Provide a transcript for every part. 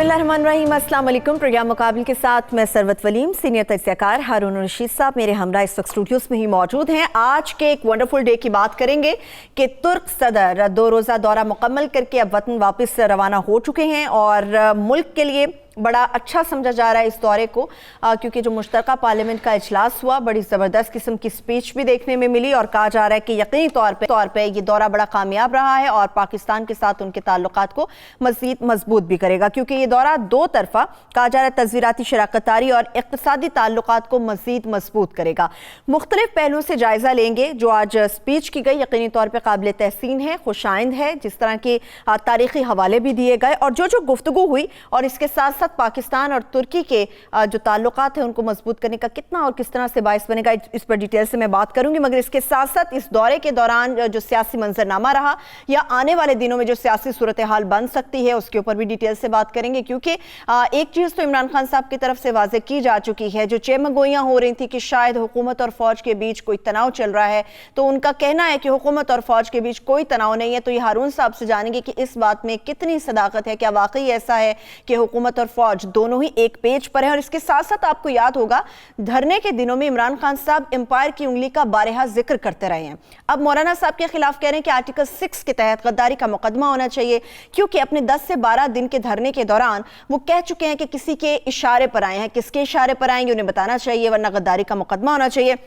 बिस्मिल्लाहिर्रहमानिर्रहीम, अस्सलाम वालेकुम। प्रोग्राम मुकाबले के साथ मैं सरवत वलीम, सीनियर तज्ज़ियाकार हारून रशीद साहब मेरे हमरा इस वक्त स्टूडियोज़ में ही मौजूद हैं। आज के एक वंडरफुल डे की बात करेंगे कि तुर्क सदर 2 रोज़ा दौरा मुकम्मल करके अब वतन वापस रवाना हो चुके हैं और मुल्क के लिए बड़ा अच्छा समझा जा रहा है इस दौरे को, क्योंकि जो मुश्तरका पार्लियामेंट का इजलास हुआ, बड़ी ज़बरदस्त किस्म की स्पीच भी देखने में मिली और कहा जा रहा है कि यकीनी तौर पे ये दौरा बड़ा कामयाब रहा है और पाकिस्तान के साथ उनके ताल्लुकात को मज़ीद मजबूत भी करेगा, क्योंकि ये दौरा दो तरफा कहा जा रहा है तज़वीराती शराकतदारी और इक़्तिसादी ताल्लुकात को मज़ीद मजबूत करेगा। मुख्तलिफ पहलुओं से जायज़ा लेंगे। जो आज स्पीच की गई यकीनी तौर पर काबिल तहसीन है, खुशाइंद है, जिस तरह के तारीख़ी हवाले भी दिए गए और जो गुफ्तगू हुई, और इसके साथ पाकिस्तान और तुर्की के जो ताल्लुकात हैं उनको मजबूत करने का कितना और किस तरह से बायस बनेगा, इस पर डिटेल से मैं बात करूंगी। मगर इसके साथ साथ इस दौरे के दौरान जो सियासी मंजरनामा रहा या आने वाले दिनों में जो सियासी सूरत हाल बन सकती है, उसके ऊपर भी डिटेल से बात करेंगे, क्योंकि एक चीज़ तो इमरान खान साहब की तरफ से वाज़ेह की जा चुकी है। जो चेमगोइयाँ हो रही थी कि शायद हुकूमत और फौज के बीच कोई तनाव चल रहा है, तो उनका कहना है कि हुकूमत और फौज के बीच कोई तनाव नहीं है। तो ये हारून साहब से जानेंगे कि इस बात में कितनी सदाकत है, क्या वाकई ऐसा है कि हुकूमत और फौज दोनों ही एक पेज पर हैं। और इसके साथ साथ आपको याद होगा धरने के दिनों में इमरान खान साहब एम्पायर की उंगली का बारहा जिक्र करते रहे हैं। अब मौलाना साहब के खिलाफ कह रहे हैं कि आर्टिकल 6 के तहत गद्दारी का मुकदमा होना चाहिए, क्योंकि अपने 10 से 12 दिन के धरने के दौरान वो कह चुके हैं कि किसी के इशारे पर आए हैं। किसके इशारे पर आएंगे उन्हें बताना चाहिए, वरना गद्दारी का मुकदमा होना चाहिए।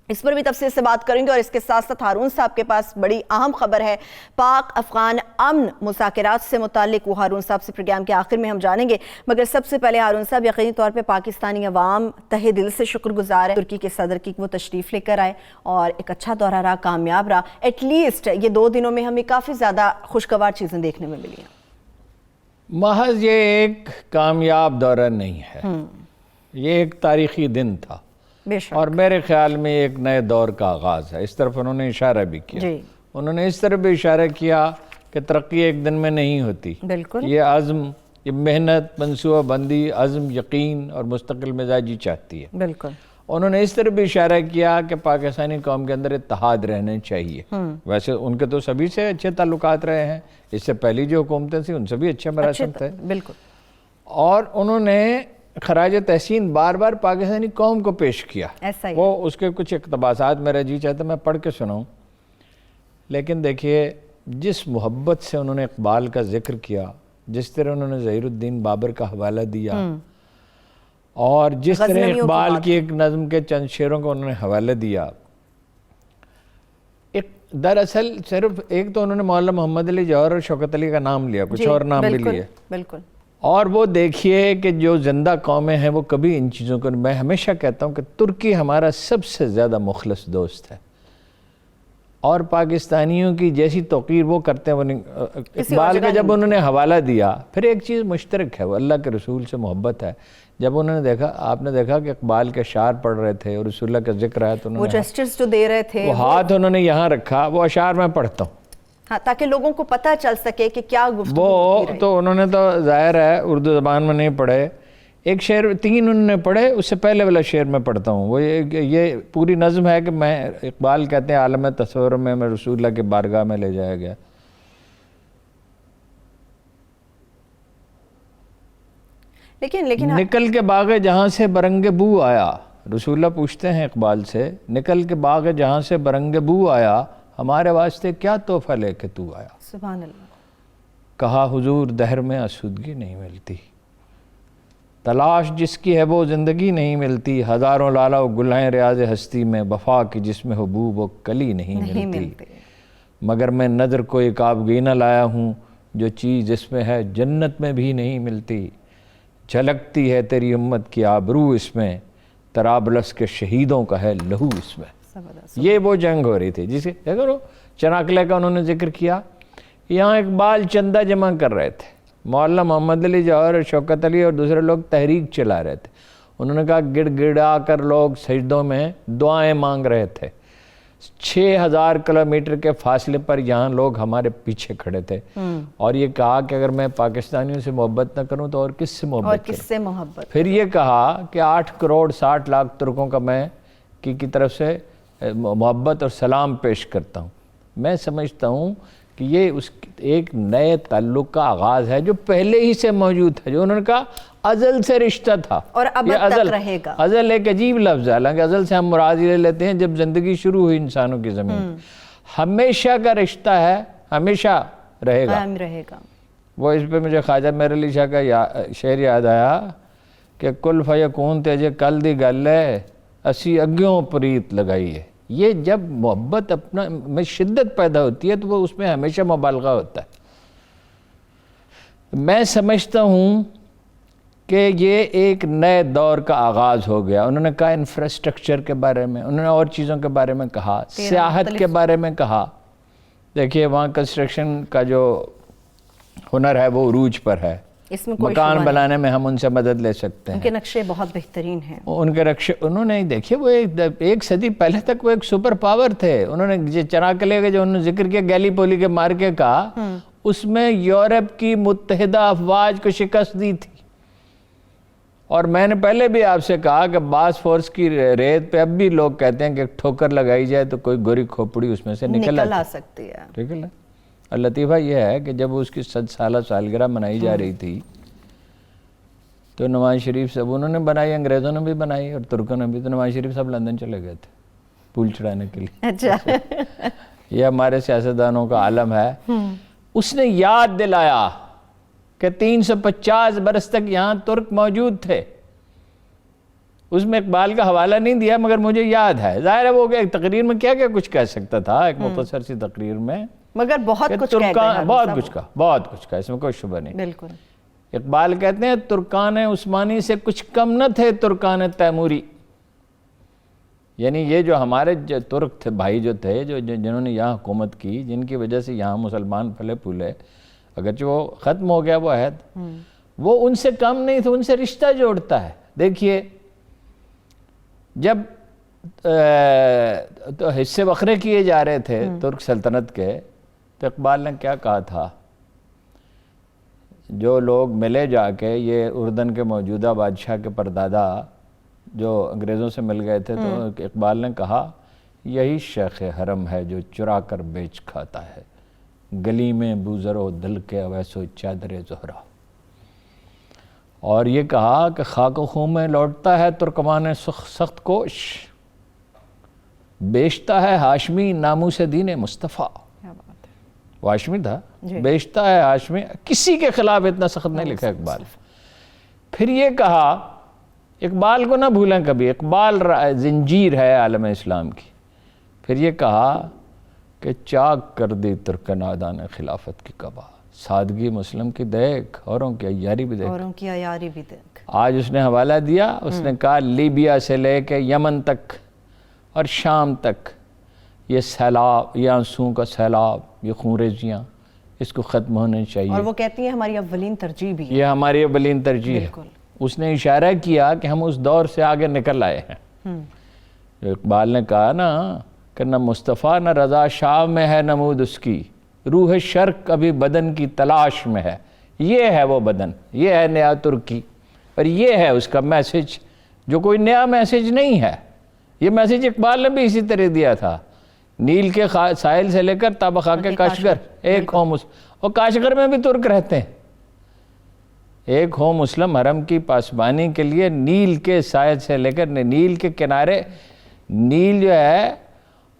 इस पर भी तफसील से बात करेंगे। और इसके साथ साथ हारून साहब के पास बड़ी अहम खबर है, पाक अफगान अमन मुज़ाकरात से मुतालिक, वो हारून साहब से प्रोग्राम के आखिर में हम जानेंगे। मगर सबसे पहले हारून साहब, यकीनी तौर पे पाकिस्तानी अवाम तहे दिल से शुक्रगुजार है तुर्की के सदर की, वो तशरीफ़ लेकर आए और एक अच्छा दौरा रहा, कामयाब रहा। एटलीस्ट ये 2 दिनों में हमें काफ़ी ज़्यादा खुशगवार चीज़ें देखने में मिली हैं। महज ये एक कामयाब दौरा नहीं है, ये एक तारीख़ी दिन था और मेरे ख्याल में एक नए दौर का आगाज़ है। इस तरफ उन्होंने इशारा भी किया, उन्होंने इस तरफ भी इशारा किया कि तरक्की एक दिन में नहीं होती। बिल्कुल, ये आज़म, ये मेहनत, मनसूबा बंदी, अज़म, यकीन और मुस्तकिल मिजाजी चाहती है। बिल्कुल, उन्होंने इस तरफ भी इशारा किया कि पाकिस्तानी कौम के अंदर इत्तेहाद रहने चाहिए। वैसे उनके तो सभी से अच्छे ताल्लुकात रहे हैं, इससे पहली जो हुकूमतें थी उनसे भी अच्छे मरासिम थे। बिल्कुल, और उन्होंने खराज तहसीन बार बार पाकिस्तानी कौम को पेश किया। ऐसा ही वो उसके कुछ इक़्तिबासात मेरा जी चाहता मैं पढ़ के सुनाऊं, लेकिन देखिए जिस मोहब्बत से उन्होंने इकबाल का जिक्र किया, जिस तरह उन्होंने ज़हीरुद्दीन बाबर का हवाला दिया और जिस तरह इकबाल की एक नज़म के चंद शेरों को उन्होंने हवाला दिया, एक दरअसल सिर्फ एक तो उन्होंने मौलाना मोहम्मद अली जौहर और शौकत अली का नाम लिया, कुछ और नाम भी लिए। बिल्कुल, और वो देखिए कि जो जिंदा कौमें हैं वो कभी इन चीज़ों को, मैं हमेशा कहता हूँ कि तुर्की हमारा सबसे ज़्यादा मुखलस दोस्त है और पाकिस्तानियों की जैसी तौक़ीर वो करते हैं। वो इकबाल का जब उन्होंने हवाला दिया, फिर एक चीज़ मुश्तरक है, वो अल्लाह के रसूल से मोहब्बत है। जब उन्होंने देखा, आपने देखा कि इकबाल के अशार पढ़ रहे थे और रसूलुल्लाह का जिक्र आया तो उन्होंने वो जेस्चर्स जो दे रहे थे, वो हाथ उन्होंने यहाँ रखा, वो अशार मैं पढ़ता हूँ, हाँ, ताकि लोगों को पता चल सके कि क्या गुफ्तगू वो तो उन्होंने तो ज़ाहिर है उर्दू ज़बान में नहीं पढ़े। एक शेर 3 उन्होंने पढ़े, उससे पहले वाला शेर मैं पढ़ता हूँ। वो ये पूरी नज़म है कि मैं, इकबाल कहते हैं आलम तस्वर में मैं रसूलुल्लाह के बारगाह में ले जाया गया। लेकिन निकल के बाग़े जहाँ से बरंगे बू आया, रसूलुल्लाह पूछते हैं इकबाल से, निकल के बाग़े जहाँ से बरंगे बू आया, हमारे वास्ते क्या तोहफा लेके तू आया। सुभान अल्लाह। कहा हुजूर दहर में आसूदगी नहीं मिलती, तलाश जिसकी है वो ज़िंदगी नहीं मिलती, हज़ारों लाला व गुल्हाएं रियाज़ हस्ती में, वफ़ा की जिसमें हुबूब वो कली नहीं मिलती। मगर मैं नज़र को एक आबगीना लाया हूँ, जो चीज़ जिसमें है जन्नत में भी नहीं मिलती। झलकती है तेरी उम्मत की आबरू इसमें, तराबलस के शहीदों का है लहू इसमें। ये वो जंग हो रही थी जिसे देखो चनाकले का उन्होंने जिक्र किया। यहाँ इकबाल चंदा जमा कर रहे थे, मौलाना मोहम्मद अली जौहर और शौकत अली और दूसरे लोग तहरीक चला रहे थे। उन्होंने कहा गिड़गिड़ा कर लोग सजदों में दुआएं मांग रहे थे। 6000 किलोमीटर के फासले पर यहाँ लोग हमारे पीछे खड़े थे और ये कहा कि अगर मैं पाकिस्तानियों से मोहब्बत न करूँ तो और किससे मोहब्बत। फिर ये कहा कि 8 करोड़ 60 लाख तुर्कों का मैं की तरफ से मोहब्बत और सलाम पेश करता हूँ। मैं समझता हूँ کہ یہ اس ایک نئے تعلق کا آغاز ہے جو پہلے ہی سے موجود ہے، جو انہوں نے کہا ازل سے رشتہ تھا اور ابد تک رہے گا۔ ازل ایک عجیب لفظ ہے، حالانکہ ازل سے ہم مراد لے لیتے ہیں جب زندگی شروع ہوئی انسانوں کی زمین، ہمیشہ کا رشتہ ہے، ہمیشہ رہے گا، قائم رہے گا۔ وہ اس پہ مجھے خواجہ مہر علی شاہ کا شعر یاد آیا کہ کل فیکون تیجے کل دی گل ہے اسی اگیوں پریت لگائی ہے۔ یہ جب محبت اپنا میں شدت پیدا ہوتی ہے تو وہ اس میں ہمیشہ مبالغہ ہوتا ہے۔ میں سمجھتا ہوں کہ یہ ایک نئے دور کا آغاز ہو گیا۔ انہوں نے کہا انفراسٹرکچر کے بارے میں، انہوں نے اور چیزوں کے بارے میں کہا، سیاحت کے بارے میں کہا۔ دیکھیے وہاں کنسٹرکشن کا جو ہنر ہے وہ عروج پر ہے، اس میں کوئی مکان بنانے میں ہم ان سے مدد لے سکتے ہیں، ان کے نقشے بہت بہترین ہیں۔ ان کے نقشے انہوں نے دیکھیے وہ ایک صدی پہلے تک وہ ایک سپر پاور تھے۔ انہوں نے چناکلے کا جو انہوں نے ذکر کیا گیلی پولی کے مارکے کا، اس میں یورپ کی متحدہ افواج کو شکست دی تھی۔ اور میں نے پہلے بھی آپ سے کہا کہ باسفورس کی ریت پہ اب بھی لوگ کہتے ہیں کہ ٹھوکر لگائی جائے تو کوئی گوری کھوپڑی اس میں سے نکل آ سکتی ہے، ٹھیک ہے۔ اور لطیفہ یہ ہے کہ جب اس کی 100 سالہ سالگرہ منائی جا رہی تھی تو نواز شریف صاحب انہوں نے بنائی، انگریزوں نے بھی بنائی اور ترکوں نے بھی، تو نواز شریف صاحب لندن چلے گئے تھے پھول چڑھانے کے لیے۔ اچھا یہ ہمارے سیاستدانوں کا عالم ہے۔ اس نے یاد دلایا کہ 350 برس تک یہاں ترک موجود تھے۔ اس میں اقبال کا حوالہ نہیں دیا مگر مجھے یاد ہے، ظاہر ہے وہ کہ ایک تقریر میں کیا کچھ کہہ سکتا تھا، ایک مختصر سی تقریر میں، مگر بہت کچھ کہہ گئے، بہت کچھ کہا، اس میں کوئی شبہ نہیں۔ بالکل۔ اقبال کہتے ہیں ترکان عثمانی سے کچھ کم نہ تھے ترکان تیموری، یعنی یہ جو ہمارے ترک تھے بھائی جو تھے جنہوں نے یہاں حکومت کی، جن کی وجہ سے یہاں مسلمان پھلے پھولے، اگرچہ وہ ختم ہو گیا وہ عہد، وہ ان سے کم نہیں تھے، ان سے رشتہ جوڑتا ہے۔ دیکھیے جب تو حصے وقرے کیے جا رہے تھے ترک سلطنت کے، تو اقبال نے کیا کہا تھا، جو لوگ ملے جا کے، یہ اردن کے موجودہ بادشاہ کے پردادا جو انگریزوں سے مل گئے تھے، تو اقبال نے کہا یہی شیخ حرم ہے جو چرا کر بیچ کھاتا ہے، گلی میں بوزر و دل کے اویسو چادر زہرا۔ اور یہ کہا کہ خاک و خون میں لوٹتا ہے ترکمان سخت کوش، بیچتا ہے ہاشمی ناموس دین مصطفیٰ۔ وہ ہاشمی تھا، بیچتا ہے ہاشمی، کسی کے خلاف اتنا سخت نہیں لکھا اقبال۔ پھر یہ کہا، اقبال کو نہ بھولیں کبھی، اقبال زنجیر ہے عالم اسلام کی۔ پھر یہ کہا کہ چاک کر دی ترک نادان خلافت کی قبا، سادگی مسلم کی دیکھ، اوروں کی عیاری بھی دیکھ، اوروں کی عیاری بھی دیکھ۔ آج اس نے حوالہ دیا، اس نے کہا لیبیا سے لے کے یمن تک اور شام تک یہ سیلاب، یہ آنسوں کا سیلاب، یہ خونریزیاں، اس کو ختم ہونے چاہیے۔ اور وہ کہتی ہیں ہماری اولین ترجیح بھی ہے، یہ ہماری اولین ترجیح ہے۔ اس نے اشارہ کیا کہ ہم اس دور سے آگے نکل آئے ہیں۔ جو اقبال نے کہا نا کہ نہ مصطفیٰ نہ رضا شاہ میں ہے نمود اس کی، روح شرق ابھی بدن کی تلاش میں ہے۔ یہ ہے وہ بدن، یہ ہے نیا ترکی، اور یہ ہے اس کا میسج، جو کوئی نیا میسج نہیں ہے۔ یہ میسج اقبال نے بھی اسی طرح دیا تھا، نیل کے ساحل سے لے کر تاب خاک کاشغر ایک ہو اور کاشغر میں بھی ترک رہتے ہیں۔ ایک ہو مسلم حرم کی پاسبانی کے لیے نیل کے ساحل سے لے کر نیل کے کنارے، نیل جو ہے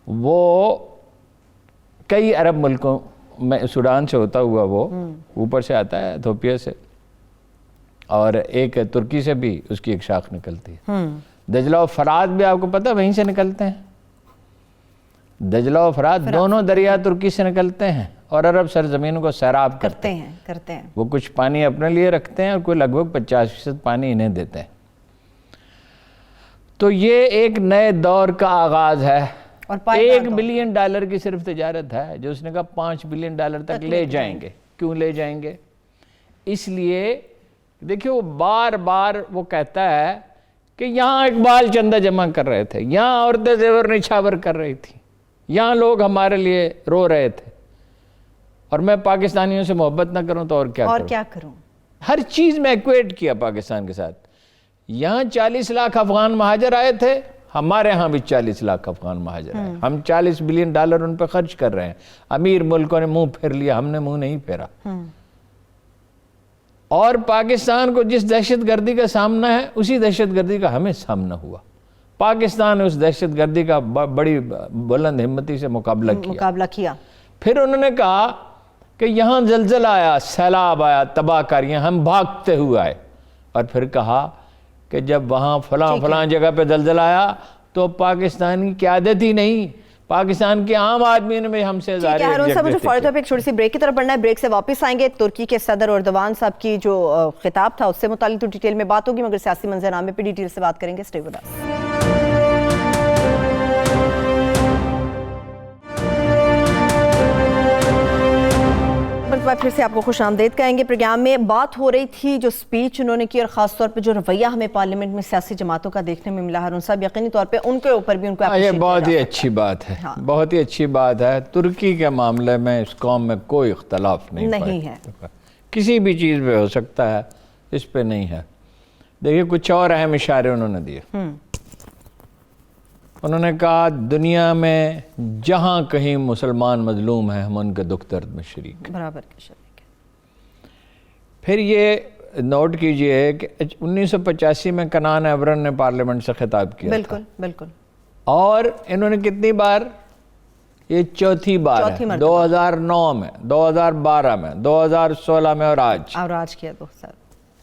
وہ کئی عرب ملکوں میں، سوڈان سے ہوتا ہوا وہ اوپر سے آتا ہے ایتھوپیا سے، اور ایک ترکی سے بھی اس کی ایک شاخ نکلتی ہے۔ دجلہ و فرات بھی آپ کو پتہ وہیں سے نکلتے ہیں، دجلہ و فرات دونوں دریا ترکی سے نکلتے ہیں اور عرب سرزمین کو سیراب کرتے ہیں۔ وہ کچھ پانی اپنے لیے رکھتے ہیں اور کوئی لگ بھگ 50% پانی انہیں دیتے ہیں۔ تو یہ ایک نئے دور کا آغاز ہے، اور $1 بلین کی صرف تجارت ہے، جو اس نے کہا $5 بلین تک لے جائیں گے۔ کیوں لے جائیں گے؟ اس لیے دیکھیں وہ بار بار وہ کہتا ہے کہ یہاں اقبال چندہ جمع کر رہے تھے، یہاں عورتیں زیور نچھاور کر رہی تھی، یہاں لوگ ہمارے لیے رو رہے تھے، اور میں پاکستانیوں سے محبت نہ کروں تو اور کیا کروں؟ ہر چیز میں ایکویٹ کیا پاکستان کے ساتھ۔ یہاں 40 لاکھ افغان مہاجر آئے تھے، ہمارے ہاں بھی 40 لاکھ افغان مہاجر ہیں، ہم $40 بلین ان پہ خرچ کر رہے ہیں، امیر ملکوں نے منہ پھیر لیا، ہم نے منہ نہیں پھیرا۔ اور پاکستان کو جس دہشت گردی کا سامنا ہے اسی دہشت گردی کا ہمیں سامنا ہوا۔ پاکستان نے اس دہشت گردی کا بڑی بلند ہمتی سے مقابلہ کیا۔ پھر انہوں نے کہا کہ یہاں زلزلہ آیا، سیلاب آیا، تباہ کاریاں، ہم بھاگتے ہوئے آئے، اور پھر کہا کہ جب وہاں فلاں جگہ پہ زلزلہ آیا تو پاکستان کی قیادت ہی نہیں، پاکستان کے عام آدمی نے بھی ہم سے ٹھیک ہے ہارون صاحب، مجھے فوراً ایک چھوٹی سی بریک کی طرف بڑھنا ہے، بریک سے واپس آئیں گے۔ ترکی کے صدر اردوان صاحب کی جو خطاب تھا اس سے متعلق تو ڈیٹیل میں بات ہوگی، مگر سیاسی منظرنامے پہ ڈیٹیل سے بات کریں گے۔ Stay with us. پھر سے آپ کو خوش آمدید کہیں گے۔ پروگرام میں بات ہو رہی تھی جو سپیچ انہوں نے کی اور خاص طور پہ جو رویہ ہمیں پارلیمنٹ میں سیاسی جماعتوں کا دیکھنے میں ملا، ہارون صاحب یقینی طور پہ ان کے اوپر بھی ان کو یہ بہت ہی اچھی بات ہے، بہت ہی اچھی بات ہے۔ ترکی کے معاملے میں اس قوم میں کوئی اختلاف نہیں ہے، کسی بھی چیز پہ ہو سکتا ہے، اس پہ نہیں ہے۔ دیکھیے کچھ اور اہم اشارے انہوں نے دیے۔ انہوں نے کہا دنیا میں جہاں کہیں مسلمان مظلوم ہیں ہم ان کے دکھ درد میں شریک ہیں، برابر کے شریک ہیں۔ پھر یہ نوٹ کیجئے کہ 1985 میں کنان ایورن نے پارلیمنٹ سے خطاب کیا تھا، بالکل، اور انہوں نے کتنی بار، یہ چوتھی بار ہے، 2009 میں، 2012 میں، 2016 میں اور آج کیا 2 سال،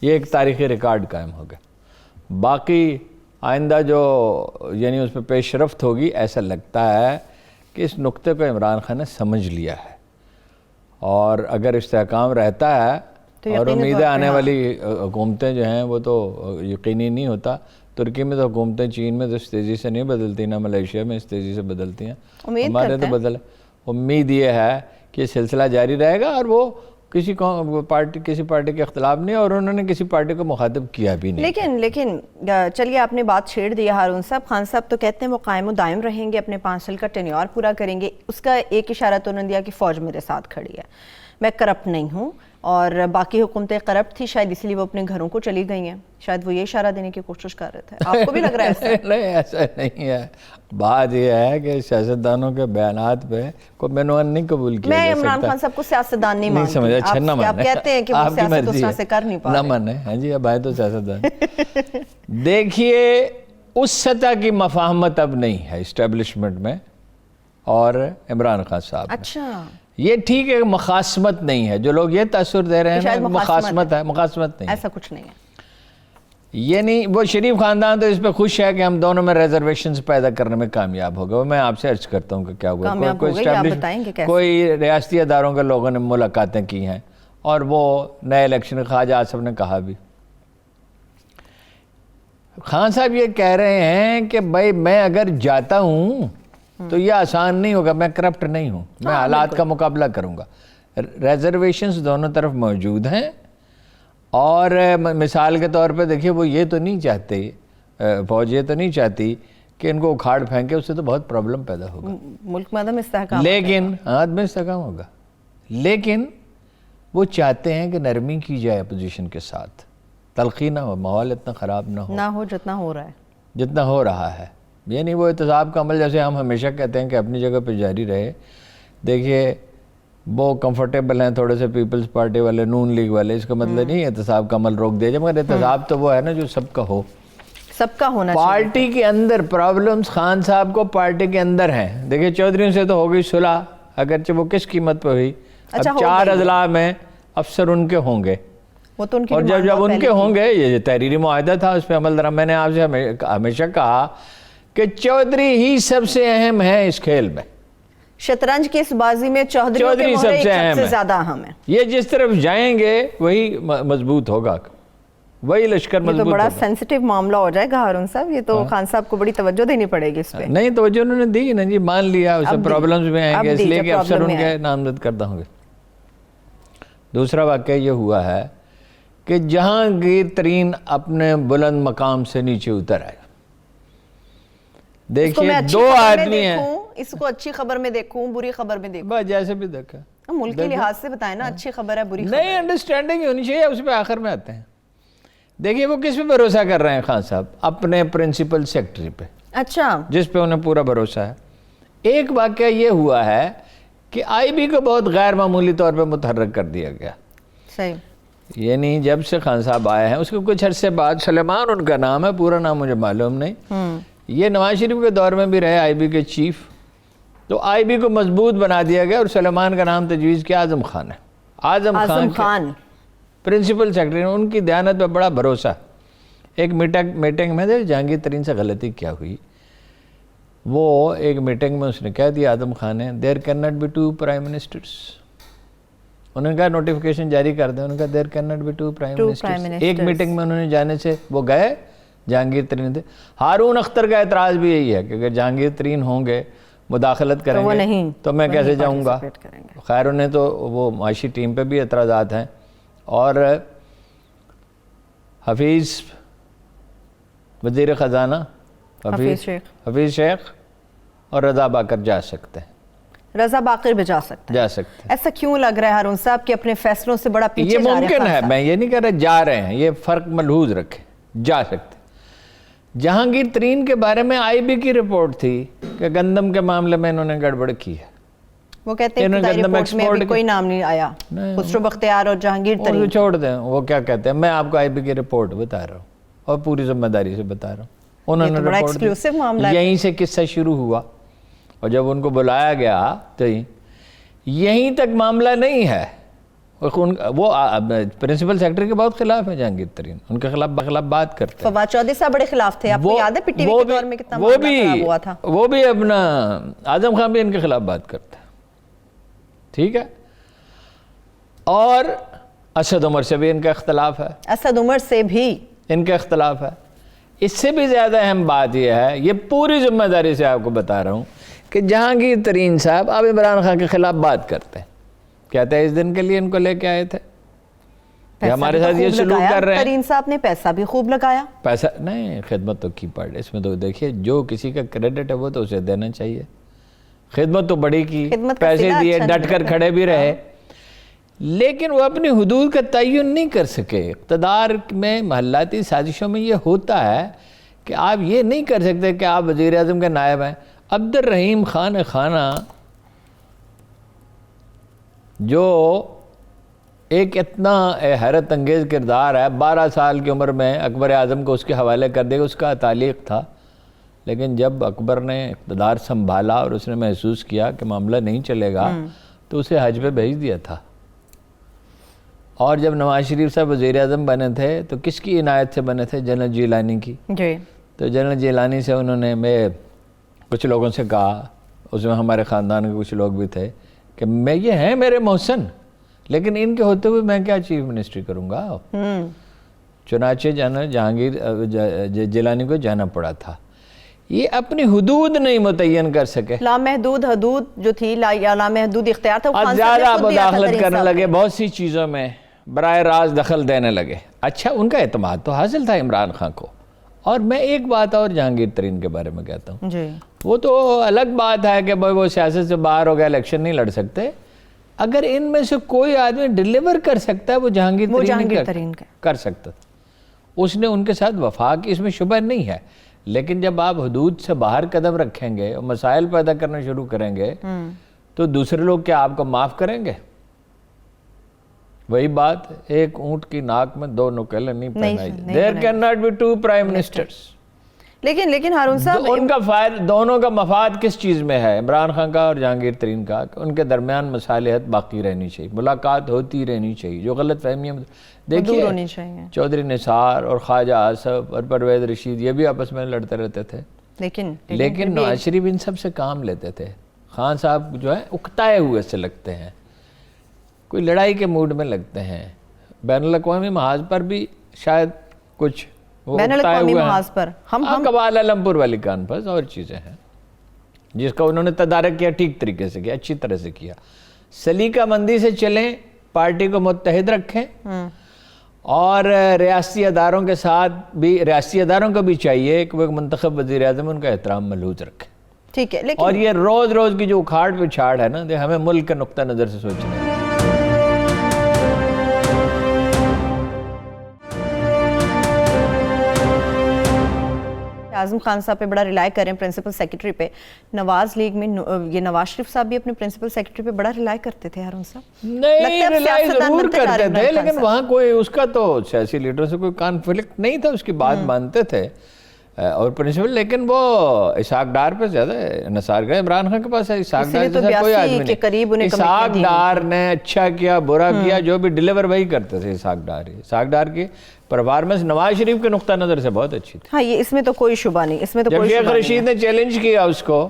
یہ ایک تاریخی ریکارڈ قائم ہو گیا۔ باقی آئندہ جو یعنی اس پہ پیش رفت ہوگی، ایسا لگتا ہے کہ اس نقطے کو عمران خان نے سمجھ لیا ہے، اور اگر استحکام رہتا ہے اور امید آنے والی حکومتیں جو ہیں وہ تو یقینی نہیں ہوتا، ترکی میں تو حکومتیں چین میں تو اس تیزی سے نہیں بدلتی، نہ ملیشیا میں اس تیزی سے بدلتی ہیں، ہمارے تو امید یہ ہے کہ یہ سلسلہ جاری رہے گا، اور وہ کسی پارٹی کے اختلاف نہیں، اور انہوں نے کسی پارٹی کو مخاطب کیا بھی نہیں۔ لیکن چلیے آپ نے بات چھیڑ دیا ہارون صاحب، خان صاحب تو کہتے ہیں وہ قائم و دائم رہیں گے، اپنے 5 سال کا ٹینیور پورا کریں گے۔ اس کا ایک اشارہ تو انہوں نے دیا کہ فوج میرے ساتھ کھڑی ہے، میں کرپٹ نہیں ہوں، اور باقی حکومتیں کرپٹ تھی، شاید اسی لیے وہ اپنے گھروں کو چلی گئی ہیں، شاید وہ یہ اشارہ دینے کی کوشش کر رہے تھے۔ آپ کو بھی لگ رہا ہے ایسا؟ نہیں، ایسا نہیں ہے۔ بات یہ ہے کہ سیاستدانوں کے بیانات پہ کوئی مینوان نہیں قبول کیا جا سکتا۔ میں عمران خان صاحب کو سیاستدان نہیں مانتی، آپ کہتے ہیں کہ وہ سیاست اس طرح سے کر نہیں پا رہے۔ نہ مانے، ہاں جی، اب آئے تو سیاستدان۔ دیکھیے اس سطح کی مفاہمت اب نہیں ہے اسٹیبلشمنٹ میں اور عمران خان صاحب۔ اچھا، یہ ٹھیک ہے، مخاصمت نہیں ہے، جو لوگ یہ تاثر دے رہے ہیں مخاصمت ہے، مخاصمت نہیں، ایسا کچھ نہیں ہے۔ یہ نہیں، وہ شریف خاندان تو اس پہ خوش ہے کہ ہم دونوں میں ریزرویشنز پیدا کرنے میں کامیاب ہو گئے۔ میں آپ سے عرض کرتا ہوں کہ کیا ہوا، کوئی ریاستی اداروں کے لوگوں نے ملاقاتیں کی ہیں، اور وہ نئے الیکشن خواجہ آصف نے کہا بھی۔ خان صاحب یہ کہہ رہے ہیں کہ بھائی میں اگر جاتا ہوں تو یہ آسان نہیں ہوگا، میں کرپٹ نہیں ہوں، میں حالات کا مقابلہ کروں گا۔ ریزرویشنز دونوں طرف موجود ہیں، اور مثال کے طور پہ دیکھیے وہ یہ تو نہیں چاہتے، فوج یہ تو نہیں چاہتی کہ ان کو اکھاڑ پھینکے، اس سے تو بہت پرابلم پیدا ہوگا، ملک میں عدم استحکام، لیکن عدم استحکام ہوگا، لیکن وہ چاہتے ہیں کہ نرمی کی جائے اپوزیشن کے ساتھ، تلخی نہ ہو، ماحول اتنا خراب نہ ہو جتنا ہو رہا ہے، جتنا ہو رہا ہے۔ یعنی وہ احتساب کا عمل جیسے ہم ہمیشہ کہتے ہیں کہ اپنی جگہ پہ جاری رہے۔ دیکھیے وہ کمفرٹیبل ہیں تھوڑے سے پیپلز پارٹی والے، نون لیگ والے، اس کا مطلب نہیں احتساب کا عمل روک دیا جائے، مگر احتساب تو وہ ہے نا جو سب کا ہو، سب کا ہونا چاہیے۔ پارٹی کے اندر پرابلمز خان صاحب کو پارٹی کے اندر ہیں۔ دیکھیے چودھریوں سے تو ہو گئی صلح، اگرچہ وہ کس قیمت پہ ہوئی، اب 4 اضلاع میں افسر ان کے ہوں گے، اور جب ان کے ہوں گے، یہ تحریری معاہدہ تھا، اس پہ عمل درآمد۔ میں نے آپ سے ہمیشہ کہا کہ چودھری ہی سب سے اہم ہے اس کھیل میں، شطرنج کی اس بازی میں چودھری سب سے اہم ہے، زیادہ اہم ہے۔ یہ جس طرف جائیں گے وہی مضبوط ہوگا، وہی لشکر مضبوط ہوگا۔ یہ تو بڑا سینسٹیو معاملہ ہو جائے گا ہارون صاحب، یہ تو خان صاحب کو بڑی توجہ دینی پڑے گی اس پہ۔ نہیں توجہ انہوں نے دی نا جی، مان لیا، اس میں پرابلمز بھی آئیں گے، اس لیے کہ افسر ان کے نامزد کردہ ہوں گے۔ دوسرا واقعہ یہ ہوا ہے کہ جہانگیر ترین اپنے بلند مقام سے نیچے اتر آئے۔ دیکھیے 2 آدمی ہیں، اس کو اچھی خبر میں دیکھوں، بری خبر میں دیکھوں، بس جیسے بھی دیکھا، ملک کے لحاظ سے بتائیں نا، اچھی خبر ہے بری خبر نہیں، انڈرسٹینڈنگ ہونی چاہیے، اس پہ آخر میں آتے ہیں۔ دیکھیے وہ کس پہ بھروسہ کر رہے ہیں خان صاحب، اپنے پرنسپل سیکرٹری پہ۔ अच्छा, जिस पे उन्हें पूरा भरोसा है। एक वाकया ये हुआ है कि आईबी को बहुत गैर मामूली तौर पे मुतहर्रिक कर दिया गया। सही। यानी जब से खान साहब आए हैं उसके कुछ अरसे बाद, सलेमान उनका नाम है, पूरा नाम मुझे मालूम नहीं, ये नवाज शरीफ के दौर में भी रहे आईबी के चीफ, तो आईबी को मजबूत बना दिया गया और सलेमान का नाम तजवीज़ किया आज़म खान है। आज़म खान प्रिंसिपल सेक्रेटरी, उनकी दयानत पे बड़ा भरोसा। एक मीटिंग में जहांगीर तरीन से गलती क्या हुई, वो एक मीटिंग में उसने कह दिया आज़म खान ने, there can not be 2 prime ministers. उन्होंने कहा नोटिफिकेशन जारी कर दें, उन्होंने कहा there can not be 2 prime ministers. एक मीटिंग में उन्होंने जाने से वो गए, जहांगीर तरीन थे। हारून अख्तर का एतराज़ भी यही है कि अगर जहांगीर तरीन होंगे, मुदाखलत करेंगे तो मैं कैसे जाऊंगा। खैर उन्हें तो वो माशी टीम पे भी एतराज़ात हैं, और हफीज़ वज़ीर ख़जाना हफीज़ शेख और रज़ा बाकर जा सकते हैं। रज़ा बाकर भी जा सकते हैं। ऐसा क्यों लग रहा है हारून साहब कि अपने फैसलों से बड़ा पीछे ये मुमकिन है, मैं ये नहीं कह रहा जा रहे हैं, ये फ़र्क मलहूज रखें, जा सकते। जहांगीर तरीन के बारे में आईबी की रिपोर्ट थी कि गंदम के मामले में इन्होंने गड़बड़ की है। वो कहते हैं कि रिपोर्ट में अभी कोई नाम नहीं आया, खुसरो बख्तियार और जहांगीर तरीन। छोड़ दें, वो क्या कहते हैं, मैं आपको आईबी की रिपोर्ट बता रहा हूँ और पूरी जिम्मेदारी से बता रहा हूँ। उन्होंने बड़ा एक्सक्लूसिव मामला है। यहीं से किस्सा शुरू हुआ, और जब उनको बुलाया गया तो यहीं तक मामला नहीं है। वो प्रिंसिपल सेक्रेटरी के बहुत खिलाफ है जहांगीर तरीन, उनके खिलाफ बात करते हैं। फवाद चौधरी साहब बड़े खिलाफ थे, आपको याद है पीटीवी के दौर में कितना मामला खराब हुआ था। वो भी अपना आजम खान भी इनके खिलाफ बात करता है, ठीक है। और असद उमर से भी इनका इख्तलाफ है, असद उमर से भी इनका इख्तलाफ है। इससे भी ज़्यादा अहम बात यह है, ये पूरी जिम्मेदारी से आपको बता रहा हूँ, कि जहांगीर तरीन साहब अब इमरान खान के खिलाफ बात करते हैं, कहते हैं इस दिन के लिए इनको लेके आए थे, हमारे साथ ये सलूक कर रहे हैं। तरीन साहब ने पैसा भी खूब लगाया। पैसा नहीं, खिदमत तो की पड़, इसमें तो देखिए जो किसी का क्रेडिट है वो तो उसे देना चाहिए। खिदमत तो बड़ी की, पैसे दिए, डट कर खड़े भी रहे, लेकिन वो अपनी हुदूद का तयन नहीं कर सके। इक़्तिदार में महल्लाती साजिशों में ये होता है कि आप ये नहीं कर सकते कि आप वज़ीर आज़म के नायब हैं। अब्दुर्रहीम खान खाना जो एक इतना हैरत अंगेज़ किरदार है, 12 साल की उम्र में अकबर आज़म को उसके हवाले कर देगा, उसका तालीक़ था। लेकिन जब अकबर ने इक़्तिदार संभाला और उसने महसूस किया कि मामला नहीं चलेगा, तो उसे हज पे भेज दिया था। और जब नवाज शरीफ साहब वज़ीर आज़म बने थे तो किसकी इनायत से बने थे? जनरल जिलानी की जी। तो जनरल जिलानी से उन्होंने, मैं कुछ लोगों से कहा, उसमें हमारे ख़ानदान के कुछ लोग भी थे, कि मैं ये हैं मेरे मोहसिन, लेकिन इनके होते हुए मैं क्या चीफ मिनिस्ट्री करूँगा। चुनाचे जनरल जहांगीर जिलानी को जाना पड़ा था। ये अपनी हुदूद नहीं मुतय्यन कर सके, लामहदूद हदूद जो थी, लामहदूद इख्तियार था, और ज़्यादा मुदाखलत करने लगे, बहुत सी चीज़ों में बराह रास्त दखल देने लगे। अच्छा, उनका एतमाद तो हासिल था इमरान खान को। और मैं एक बात और जहांगीर तरीन के बारे में कहता हूँ, वो तो अलग बात है कि भाई वो सियासत से बाहर हो गया, इलेक्शन नहीं लड़ सकते। अगर इनमें से कोई आदमी डिलीवर कर सकता है वो जहांगीर तरीन कर सकता। उसने उनके साथ वफा की, इसमें शुबह नहीं है। लेकिन जब आप हुदूद से बाहर कदम रखेंगे और मसाइल पैदा करना शुरू करेंगे तो दूसरे लोग क्या आपको माफ़ करेंगे? वही बात, एक ऊंट की नाक में 2 नुकेले नहीं पहनाई। There can not be 2 prime ministers. लेकिन हारून साहब, उनका फायदा, दोनों का मफाद किस चीज़ में है? इमरान खान का और जहांगीर तरीन का, उनके दरमियान मसालिहत बाकी रहनी चाहिए, मुलाकात होती रहनी चाहिए। जो गलत फहमियाँ देखिए, चौधरी निसार और ख्वाजा आसफ और परवेज़ रशीद ये भी आपस में लड़ते रहते थे, लेकिन नवाज शरीफ इन सब से काम लेते थे। खान साहब जो है उकताए हुए से लगते हैं, कोई लड़ाई के मूड में लगते हैं। बैनुल-अक़वामी महाज पर भी शायद कुछ बैनुल-अक़वामी महाज पर हम कवाल अलमपुर वाली कॉन्फ्रेंस और चीज़ें हैं जिसका उन्होंने तदारक किया, ठीक तरीके से किया, अच्छी तरह से किया। सलीका मंदी से चलें, पार्टी को मुत्तहिद रखें, और रियासती अदारों के साथ भी, रियासती अदारों को भी चाहिए कि वो मुंतखब वज़ीर आज़म उनका एहतराम मलहूज रखें। ठीक है, लेकिन और ये रोज़ रोज़ की जो उखाड़ पिछाड़ है ना, हमें मुल्क के नुक्ता नज़र से सोचना है। आजम खान साहब पे बड़ा रिलाई करें प्रिंसिपल सेक्रेटरी पे, नवाज लीग में ये नवाज शरीफ साहब भी अपने प्रिंसिपल सेक्रेटरी पे बड़ा रिलाई करते थे हारून साहब। नहीं, रिलाई जरूर करते थे, लेकिन वहाँ कोई उसका तो सियासी लीडरों से कोई कॉन्फ्लिक्ट नहीं था, उसकी बात मानते थे और प्रिंसिपल, लेकिन वो इसहाक डार पे ज्यादा नसार गए। इमरान खान के पास है इसहाक डार जैसा कोई आदमी नहीं। इसहाक डार ने अच्छा किया बुरा किया जो भी डिलीवर वही करते थे इसहाक डार। इसहाक डार की परफॉर्मेंस नवाज शरीफ के नुक्ता नजर से बहुत अच्छी थी। हाँ, ये इसमें तो कोई शुबा नहीं, इसमें तो जब कोई शेख रशीद ने चैलेंज किया उसको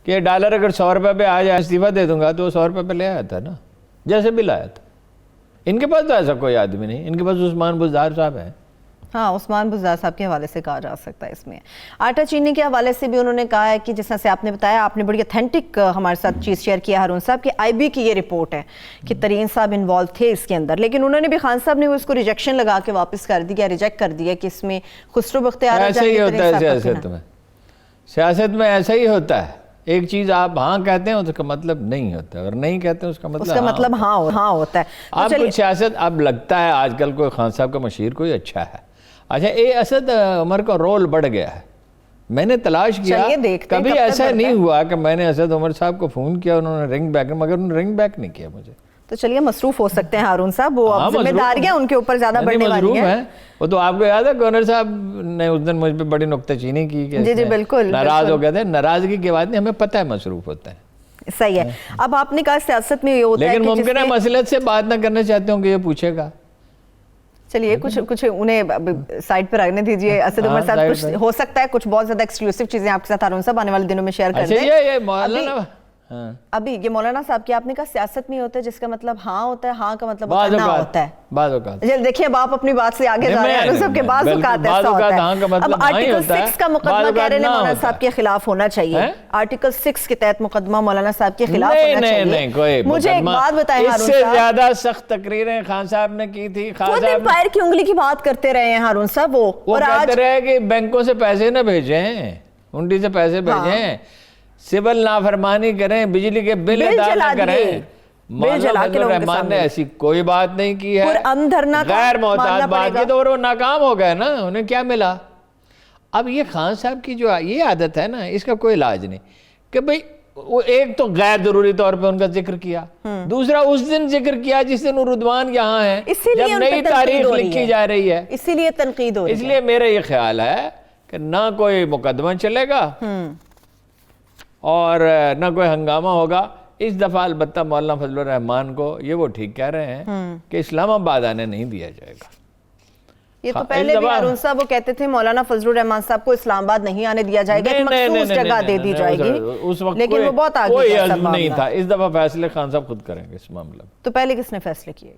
कि डॉलर अगर 100 रुपए पे आ जाए इस्तीफा दे दूंगा, तो 100 रुपए पे ले आया था ना, जैसे भी लाया था। इनके पास तो ऐसा कोई आदमी नहीं, इनके पास उस्मान बुज़दार साहब हैं। हाँ, उस्मान बुज़दार साहब के हवाले से कहा जा सकता है इसमें। आटा चीनी के हवाले से भी उन्होंने कहा है कि जिस तरह से आपने बताया, आपने बड़ी ऑथेंटिक हमारे साथ चीज़ शेयर किया हारून साहब कि आईबी की ये रिपोर्ट है कि तरीन साहब इन्वॉल्व थे इसके अंदर, लेकिन उन्होंने भी खान साहब ने उसको रिजेक्शन लगा के वापस कर दिया, रिजेक्ट कर दिया कि इसमें खुसरो बख्तियार ऐसा ही होता है सियासत में। सियासत में ऐसा ही होता है, एक चीज आप हाँ कहते हैं उसका मतलब नहीं होता है, और नहीं कहते हैं उसका मतलब हाँ होता है। आप कुछ सियासत अब लगता है आजकल कोई खान साहब का मशीर कोई अच्छा है। अच्छा, ये असद उमर का रोल बढ़ गया है। मैंने तलाश किया, कभी ऐसा नहीं हुआ कि मैंने असद उमर साहब को फोन किया उन्होंने रिंग बैक, मगर उन्होंने रिंग बैक नहीं किया मुझे। तो चलिए मसरूफ हो सकते हैं हारून साहब, वो अब जिम्मेदारियां उनके ऊपर ज्यादा बढ़ने वाली हैं। वो तो आपको याद है गवर्नर साहब ने उस दिन मुझ पे बड़ी नुक्ताचीनी की कि जी बिल्कुल नाराज हो गए थे। नाराजगी की बात नहीं, हमें पता है मसरूफ होता है। सही है। अब आपने कहा सियासत में ये होता है, लेकिन मुमकिन है मसलत से बात ना करना चाहते होंगे, ये पूछेगा। चलिए कुछ उन्हें साइड पर रखने दीजिए। असद उमर साहब कुछ हो सकता है कुछ बहुत ज्यादा एक्सक्लूसिव चीजें आपके साथ हारून साहब आने वाले दिनों में शेयर कर दें। अभी ये मौलाना साहब की आपने कहा सियासत में होता है जिसका मतलब हाँ होता है, हाँ का मतलब ना होता है। देखिए अब आप अपनी बात से आगे जा रहे हैं, सबके बाद ऐसा होता है। अब आर्टिकल 6 का मुकदमा कह रहे हैं मौलाना साहब के खिलाफ होना चाहिए, आर्टिकल 6 के तहत मुकदमा मौलाना साहब के खिलाफ होना चाहिए। मुझे एक बात बताएं हारून साहब, इससे ज्यादा सख्त तकरीरें खान साहब ने की थी। खुद एम्पायर की उंगली की बात करते रहे हैं हारून साहब, वो कहते रहे कि बैंकों से पैसे न भेजें, हुंडी से पैसे भेजें, सिविल नाफरमानी करें, बिजली के बिल अदा न करें। रहमान ने ऐसी कोई बात नहीं की है, गैर मोहताज बात की, तो वो नाकाम हो गए ना, उन्हें क्या मिला। अब ये खान साहब की जो ये आदत है ना, इसका कोई इलाज नहीं कि भाई वो एक तो गैर जरूरी तौर पे उनका जिक्र किया, दूसरा उस दिन जिक्र किया जिस दिन रुदवान यहाँ है, जब नई तारीख लिखी जा रही है, इसीलिए तनकीद हो रही है। इसलिए मेरा ये ख्याल है कि ना कोई मुकदमा चलेगा और ना कोई हंगामा होगा इस दफा। अलबत्ता मौलाना फजलुर रहमान को ये वो ठीक कह रहे हैं कि इस्लामाबाद आने नहीं दिया जाएगा। ये तो पहले भी हारून साहब वो कहते थे मौलाना फजलुर रहमान साहब को इस्लामाबाद नहीं आने दिया जाएगा, एक मखसूस जगह दे दी जाएगी, उस वक्त लेकिन वो बहुत आगे कोई अज़्म नहीं था। इस दफा फैसले खान साहब खुद करेंगे इस मामले में। तो पहले किसने फैसले किए?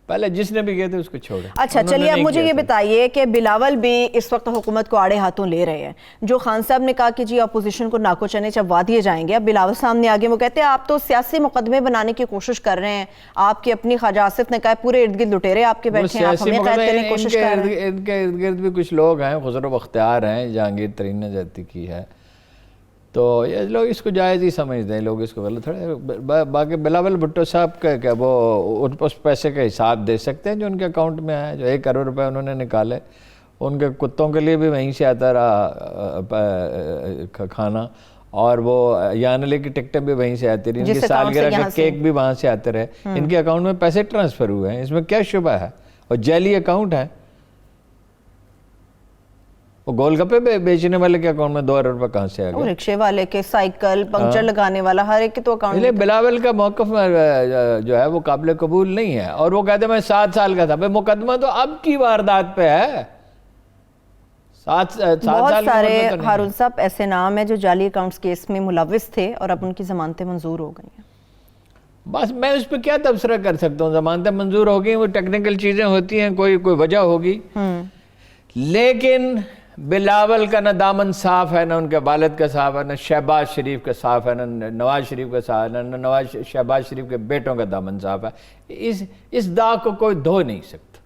पहले जिसने भी किए थे उसको छोड़े। अच्छा चलिए, अब मुझे ये बताइए कि बिलावल भी इस वक्त हुकूमत को आड़े हाथों ले रहे हैं। जो खान साहब ने कहा कि जी अपोजिशन को नाको चने चबवा दिए जाएंगे, अब बिलावल सामने आगे वो कहते हैं आप तो सियासी मुकदमे बनाने की कोशिश कर रहे हैं, आपकी अपनी ख्वाजा आसिफ ने कहा पूरे इर्द गिर्द लुटेरे आपके बैठे हैं, आप हमें कैद करने की कोशिश कर रहे हैं। इनके इर्द गिर्द भी कुछ लोग हैं, खुसरो बख्तियार हैं, जहांगीर तरीन ने ज्यादती की है, तो ये लोग इसको जायज़ ही समझते हैं, लोग इसको गलत थोड़े। बाकी बिलावल भुट्टो साहब का वो उस पैसे का हिसाब दे सकते हैं जो उनके अकाउंट में है, जो 1 करोड़ रुपए उन्होंने निकाले, उनके कुत्तों के लिए भी वहीं से आता रहा खाना, और वो यानले की टिकटें भी वहीं से आती रही, इनकी सालगिरह के केक भी वहाँ से आते रहे, इनके अकाउंट में पैसे ट्रांसफ़र हुए हैं, इसमें क्या शुबा है। और जैली अकाउंट है, वो गोलगप्पे बेचने वाले के अकाउंट में 2 अरब रुपए कहाँ से आ गए, रिक्शे वाले के, साइकिल पंक्चर लगाने वाला, हर एक के तो अकाउंट। इसलिए बिलावल का मौक़िफ़ जो है वो काबिल कबूल नहीं है। और वो कहते मैं 7 साल का था, भाई मुकदमा तो अब की वारदात पे है, 7 साल। सारे हारून साहब ऐसे नाम है जो जाली अकाउंट्स केस में मुलविस थे और अब उनकी जमानतें मंजूर हो गई हैं। बस मैं उस पर क्या तबसरा कर सकता हूँ, जमानतें मंजूर हो गई, वो टेक्निकल चीज़ें होती हैं, कोई वजह होगी, लेकिन बिलावल का ना दामन साफ है, ना उनके वालिद का साफ है, ना शहबाज शरीफ का साफ है, ना नवाज शरीफ का साफ है, ना शहबाज शरीफ के बेटों का दामन साफ है। इस दाग को कोई धो नहीं सकता।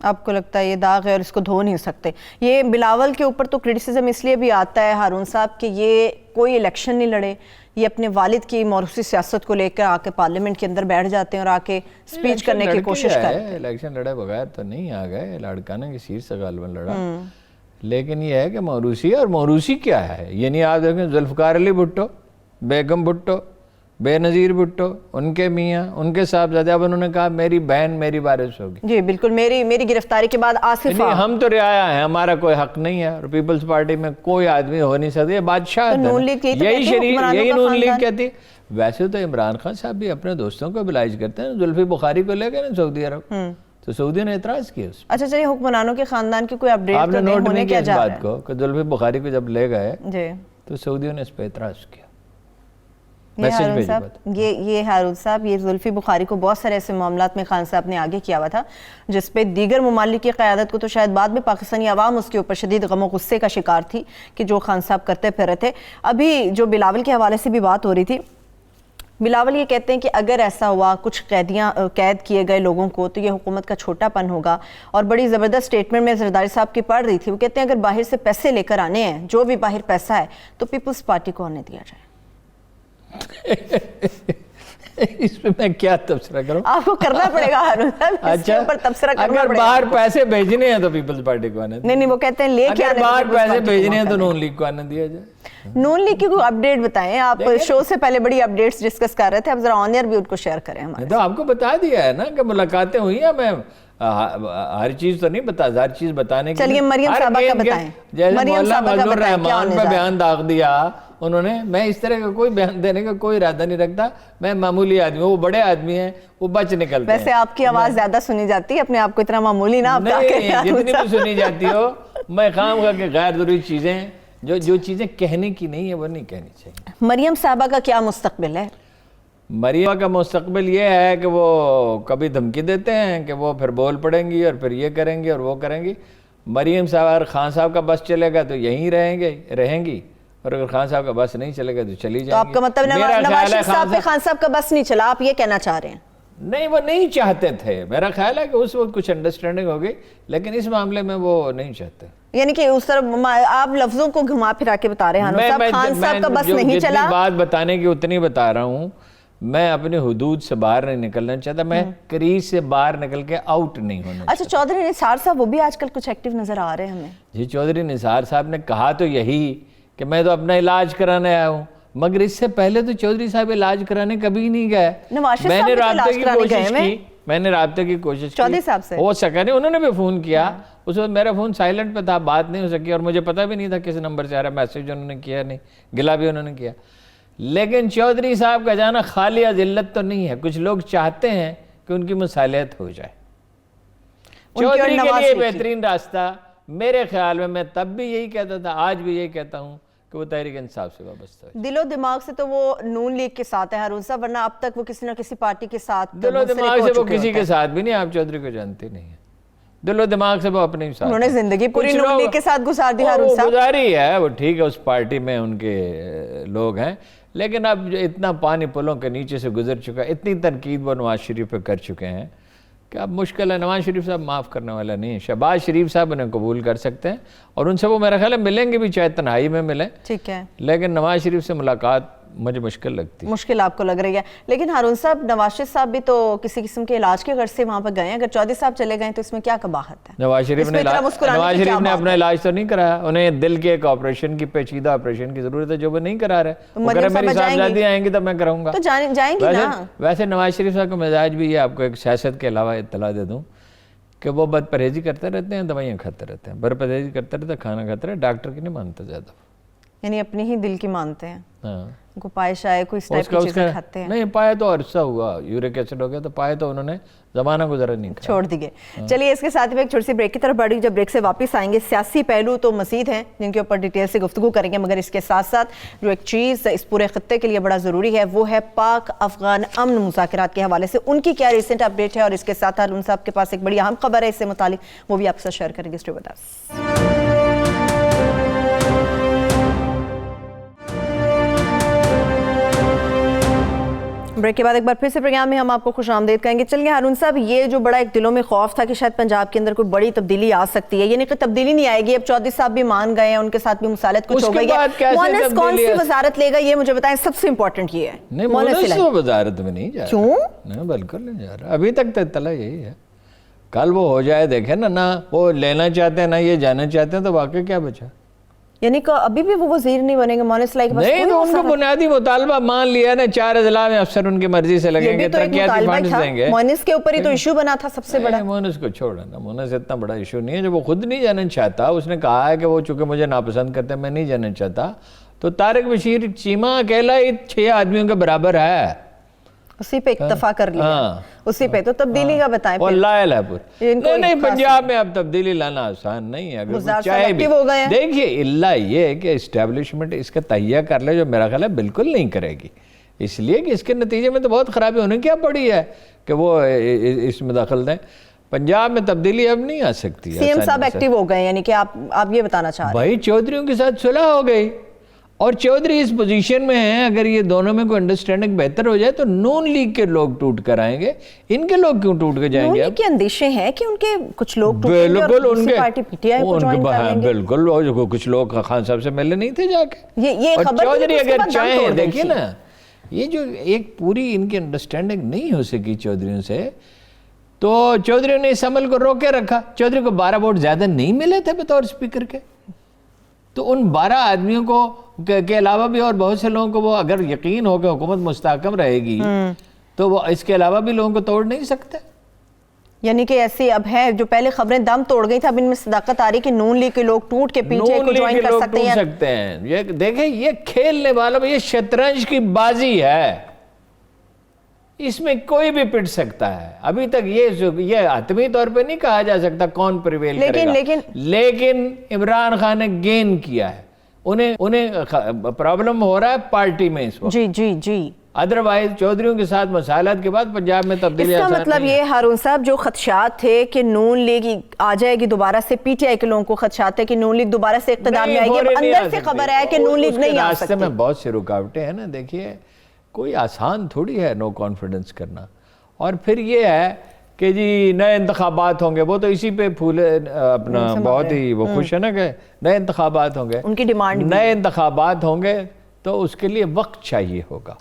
آپ کو لگتا ہے یہ داغ ہے اور اس کو دھو نہیں سکتے؟ یہ بلاول کے اوپر تو کرٹیسزم اس لیے بھی آتا ہے ہارون صاحب کہ یہ کوئی الیکشن نہیں لڑے، یہ اپنے والد کی موروثی سیاست کو لے کر آ کے پارلیمنٹ کے اندر بیٹھ جاتے ہیں اور آ کے سپیچ کرنے کی کوشش کرتے ہیں۔ الیکشن لڑے بغیر تو نہیں آ گئے، لاڑکانہ کی سیٹ سے غالباً لڑا، لیکن یہ ہے کہ موروثی، اور موروثی کیا ہے یہ نہیں آپ دیکھیں ذوالفقار علی بھٹو، بیگم بھٹو، بے نظیر بھٹو، ان کے میاں، ان کے صاحبزادے، اب انہوں نے کہا میری بہن میری وارث ہوگی۔ جی بالکل، میری گرفتاری کے بعد آصف ہم تو رعایا ہیں، ہمارا کوئی حق نہیں ہے، اور پیپلز پارٹی میں کوئی آدمی ہو نہیں سکتا، یہ بادشاہ یہی نون لیگ کہتی۔ ویسے تو عمران خان صاحب بھی اپنے دوستوں کو بلائج کرتے ہیں، زلفی بخاری کو لے گئے نا سعودی عرب، تو سعودی نے اعتراض کیا اس پر۔ اچھا چلیے، حکمرانوں کے خاندان کی کوئی اپڈیٹ آپ نے نوٹ نہیں کیا اس جا رہا بات کو کہ زلفی بخاری کو جب لے گئے جی تو سعودیوں نے اس پہ اعتراض کیا۔ یہ ہارون صاحب، یہ زلفی بخاری کو بہت سارے ایسے معاملات میں خان صاحب نے آگے کیا ہوا تھا جس پہ دیگر ممالک کی قیادت کو تو شاید بعد میں پاکستانی عوام اس کے اوپر شدید غم و غصے کا شکار تھی کہ جو خان صاحب کرتے پھر رہے تھے۔ ابھی جو بلاول کے حوالے سے بھی بات ہو رہی تھی، بلاول یہ کہتے ہیں کہ اگر ایسا ہوا، کچھ قید کیے گئے لوگوں کو، تو یہ حکومت کا چھوٹا پن ہوگا، اور بڑی زبردست سٹیٹمنٹ میں زرداری صاحب کی پڑھ رہی تھی، وہ کہتے ہیں اگر باہر سے پیسے لے کر آنے ہیں، جو بھی باہر پیسہ ہے، تو پیپلز پارٹی کو آنے دیا جائے۔ اس پہ میں کیا تبصرہ کروں؟ آپ کو کرنا پڑے گا ہارون صاحب، اس کے اوپر تبصرہ کرنا پڑے گا۔ اگر باہر پیسے بھیجنے ہیں تو پیپلز پارٹی کو آنے دیا، نہیں وہ کہتے ہیں لے کے اگر باہر پیسے بھیجنے ہیں تو نون لیگ کو آنے دیا جائے۔ نون لیگ کی کوئی اپڈیٹ بتائیں، آپ شو سے پہلے بڑی اپڈیٹس ڈسکس کر رہے تھے، اب ذرا آن ایئر بھی ان کو شیئر کریں ہمارے۔ تو آپ کو بتا دیا ہے نا کہ ملاقاتیں ہوئی ہیں، میں ہر چیز تو نہیں بتا، ہر چیز بتانے کی۔ چلیے مریم صاحبہ کا بتائیں، جیسے مولانا فضل الرحمان پہ بیان داغ دیا انہوں نے، میں اس طرح کا کوئی بیان دینے کا کوئی ارادہ نہیں رکھتا، میں معمولی آدمی ہوں، وہ بڑے آدمی ہیں، وہ بچ نکلتے ہیں۔ ویسے آپ کی آواز زیادہ سنی جاتی ہے، اپنے آپ کو اتنا معمولی نہ آپ کا کہہ رہے ہیں۔ جتنی بھی سنی جاتی ہو، میں خام کا کہ غیر ضروری چیزیں، جو چیزیں کہنے کی نہیں ہے وہ نہیں کہنی چاہیے۔ مریم صاحبہ کا کیا مستقبل ہے؟ مریم کا مستقبل یہ ہے کہ وہ کبھی دھمکی دیتے ہیں کہ وہ پھر بول پڑیں گی اور پھر یہ کریں گی اور وہ کریں گی۔ مریم صاحب اگر خان صاحب کا بس چلے گا تو یہیں رہیں گی، اور اگر خان صاحب کا بس نہیں چلے گا تو چلی جائیں گی۔ تو آپ کا مطلب نواز شریف صاحب پہ خان صاحب کا بس نہیں چلا، آپ یہ کہنا چاہ رہے ہیں؟ نہیں، وہ نہیں چاہتے تھے، میرا خیال ہے کہ اس وقت کچھ انڈرسٹینڈنگ ہوگی، لیکن اس معاملے میں وہ نہیں چاہتے۔ یعنی کہ اس طرح آپ لفظوں کو گھما پھرا کے بتا رہے ہیں، خان صاحب کا بس نہیں چلا۔ جتنی بات بتانے کی اتنی بتا رہا ہوں، میں اپنی حدود سے باہر نہیں نکلنا چاہتا، میں کریز سے باہر نکل کے آؤٹ نہیں ہونا چاہتا۔ اچھا، چودھری نثار صاحب وہ بھی آج کل کچھ ایکٹیو نظر آ رہے ہیں ہمیں۔ جی، چودھری نثار صاحب نے کہا تو یہی کہ میں تو اپنا علاج کرانے آیا ہوں، مگر اس سے پہلے تو چودھری صاحب علاج کرانے کبھی نہیں گئے۔ میں نے رابطے کی کوشش کی، چودھری صاحب سے ہو سکا نہیں، انہوں نے بھی فون کیا، اس وقت میرا فون سائلنٹ پہ تھا، بات نہیں ہو سکی، اور مجھے پتہ بھی نہیں تھا کس نمبر سے آ رہا، میسیج انہوں نے کیا نہیں، گلا بھی انہوں نے کیا۔ لیکن چودھری صاحب کا جانا خالی ذلت تو نہیں ہے، کچھ لوگ چاہتے ہیں کہ ان کی مصالحت ہو جائے۔ چودھری کے لیے بہترین راستہ میرے خیال میں تب بھی یہی کہتا تھا، آج بھی یہی کہتا ہوں کہ وہ تحریک انصاف سے وابستہ ہے۔ دل و دماغ سے تو وہ نون لیگ کے ساتھ ہے ہارون صاحب، ورنہ اب تک وہ کسی نہ کسی پارٹی کے ساتھ دل و دماغ سے وہ کسی کے ساتھ بھی نہیں، آپ چودھری کو جانتے نہیں ہیں، دل و دماغ سے وہ اپنے ہی ساتھ، انہوں نے زندگی پوری نون لیگ کے ساتھ گزار دی ہارون صاحب۔ گزاری ہے وہ، ٹھیک ہے، اس پارٹی میں ان کے لوگ ہیں، لیکن اب اتنا پانی پلوں کے نیچے سے گزر چکا، اتنی تنقید وہ نواز شریف پہ کر چکے ہیں کہ اب مشکل ہے، نواز شریف صاحب معاف کرنے والا نہیں ہے۔ شہباز شریف صاحب انہیں قبول کر سکتے ہیں، اور ان سے وہ میرا خیال ہے ملیں گے بھی، چاہے تنہائی میں ملیں، ٹھیک ہے، لیکن نواز شریف سے ملاقات مجھے مشکل لگتی ہے۔ مشکل آپ کو لگ رہی ہے، لیکن ہارون صاحب نواز شریف صاحب بھی تو کسی قسم کے علاج کے غرض سے وہاں پہ گئے ہیں، اگر چودھری صاحب چلے گئے تو اس میں کیا قباحت ہے؟ نواز شریف نے اپنا علاج تو نہیں کرایا، انہیں دل کے ایک آپریشن کی، پیچیدہ آپریشن کی ضرورت ہے جو وہ نہیں کرا رہے، اگر میری صاحبزادی آئیں گی تو میں کراؤں گا، تو جائیں گی نا۔ ویسے نواز شریف صاحب کا مزاج بھی یہ، آپ کو ایک سیاست کے علاوہ اطلاع دے دوں کہ وہ بد پرہیزی کرتے رہتے ہیں، دوائیاں کھاتے رہتے ہیں، بد پرہیزی کرتے رہتے ہیں، کھانا کھاتے رہتے ہیں، ڈاکٹر کی نہیں مانتے زیادہ، یعنی اپنی ہی دل کی مانتے ہیں۔ ہاں، ان کو پائش آئے، کوئی اس ٹائپ کی چیزیں کھاتے ہیں؟ نہیں، پائے تو عرصہ ہوا، یورک ایسڈ ہو گیا تو پائے تو انہوں نے زمانہ گزرا نہیں کھایا، چھوڑ دیے۔ چلیے اس کے ساتھ میں ایک چھوٹی سی بریک کی طرف بڑھی، جب بریک سے واپس آئیں گے سیاسی پہلو تو مزید ہیں جن کے اوپر ڈیٹیل سے گفتگو کریں گے، مگر اس کے ساتھ ساتھ جو ایک چیز اس پورے خطے کے لیے بڑا ضروری ہے وہ ہے پاک افغان امن مذاکرات کے حوالے سے ان کی کیا ریسنٹ اپڈیٹ ہے، اور اس کے ساتھ ہارون صاحب کے پاس ایک بڑی اہم خبر ہے اس سے متعلق، وہ بھی آپ سے شیئر کریں گے۔ Stay with us. ब्रेक के बाद एक बार फिर से प्रोग्राम में हम आपको खुश आमदेद कहेंगे। चलिए हारून साहब, ये जो बड़ा एक दिलों में खौफ था कि शायद पंजाब के अंदर कोई बड़ी तब्दीली आ सकती है, यानी कि तब्दीली नहीं आएगी। अब चौधरी साहब भी मान गए हैं, उनके साथ भी मुसालत कुछ हो गई है। मोनस कौन सी वजारत लेगा ये मुझे बताएं, सबसे इंपॉर्टेंट ये है। नहीं, मोनस तो वजारत में नहीं जा रहा। क्यों? नहीं, बिल्कुल नहीं जा रहा, अभी तक तला यही है। कल वो हो जाए, देखे ना वो लेना चाहते हैं ना ये जाना चाहते हैं, तो वाकई क्या बचा। यानी कि अभी भी वो वजीर नहीं बनेंगे मोनस लाइक? नहीं, तो उनको बुनियादी मुतालबा मान लिया ना, 4 अजला में अफसर उनकी मर्जी से लगेंगे, तरक्याती फंड्स देंगे। मोनस के ऊपर ही तो इशू बना था सबसे बड़ा। मोनस को छोड़ो ना, मोनस इतना बड़ा इशू नहीं है। जब वो खुद नहीं जाना चाहता, उसने कहा है कि वो चूंकि मुझे नापसंद करते हैं, मैं नहीं जाना चाहता, तो तारिक बशीर चीमा अकेला ही 6 आदमियों के बराबर है, उसी पे इक्तफा कर लिया। उसी पे तो तब्दीली का बताएं फिर। लायल है पूरी। नहीं, पंजाब में अब तब्दीली लाना आसान नहीं है। अगर चाहे भी देखिए, इल्ला ये है कि एस्टेब्लिशमेंट इसका तहिया कर ले, जो मेरा ख्याल है बिल्कुल नहीं करेगी, इसलिए कि इसके नतीजे में तो बहुत खराबी होने क्या पड़ी है कि वो इसमें दखल दें। पंजाब में तब्दीली अब नहीं आ सकती। सीएम साहब एक्टिव हो गए, यानी कि आप ये बताना चाह रहे हैं? भाई चौधरीयों के साथ सुलह हो गई और चौधरी इस पोजीशन में हैं, अगर ये दोनों में कोई अंडरस्टैंडिंग बेहतर हो जाए तो नून लीग के लोग टूट कर आएंगे। इनके लोग क्यों टूट के जाएंगे? नून लीग के अंदेशे हैं कि उनके कुछ लोग बिल्कुल उनके पार्टी पीटीआई को ज्वाइन कर लेंगे। बिल्कुल कुछ लोग खान साहब से मिलने नहीं थे जाके। ये खबर चौधरी अगर चाहे, देखिए ना, ये जो एक पूरी इनकी अंडरस्टैंडिंग नहीं हो सकी चौधरियों से, तो चौधरी ने इस अमल को रोके रखा। चौधरी को 12 वोट ज्यादा नहीं मिले थे बतौर स्पीकर के, तो उन 12 आदमियों को के अलावा भी और बहुत से लोगों को वो अगर यकीन हो कि हुकूमत मुस्तहकम रहेगी तो वो इसके अलावा भी लोगों को तोड़ नहीं सकते। यानी कि ऐसी अब है, जो पहले खबरें दम तोड़ गई थी, अब इनमें सदाकत आ रही कि नून लीग के लोग टूट के पीछे को ज्वाइन कर सकते हैं। ये देखें, ये खेलने वालों में ये शतरंज की बाजी है, इसमें कोई भी पिट सकता है। अभी तक ये हतमी तौर पे नहीं कहा जा सकता कौन प्रिवेल करेगा, लेकिन इमरान खान ने गेन किया है। उन्हें प्रॉब्लम हो रहा है पार्टी में इस वक्त। जी। अदरवाइज चौधरियों के साथ मसालत के बाद पंजाब में तब्दीली इसका मतलब ये हारून साहब, जो खदशात थे कि नून लीग आ जाएगी दोबारा से, पीटीआई के लोगों को खदशात है कि नून लीग दोबारा से इक़्तिदार में आएगी, अंदर से खबर है कि नून लीग नहीं आ सकती। रास्ते में बहुत सी रुकावटें हैं ना। देखिए, कोई आसान थोड़ी है नो कॉन्फिडेंस करना। और फिर ये है कि जी नए इंतखाबात होंगे, वो तो इसी पे फूले अपना बहुत ही वो खुश है ना कि नए इंतखाबात होंगे, उनकी डिमांड। नए इंतखाबात होंगे तो उसके लिए वक्त चाहिए होगा,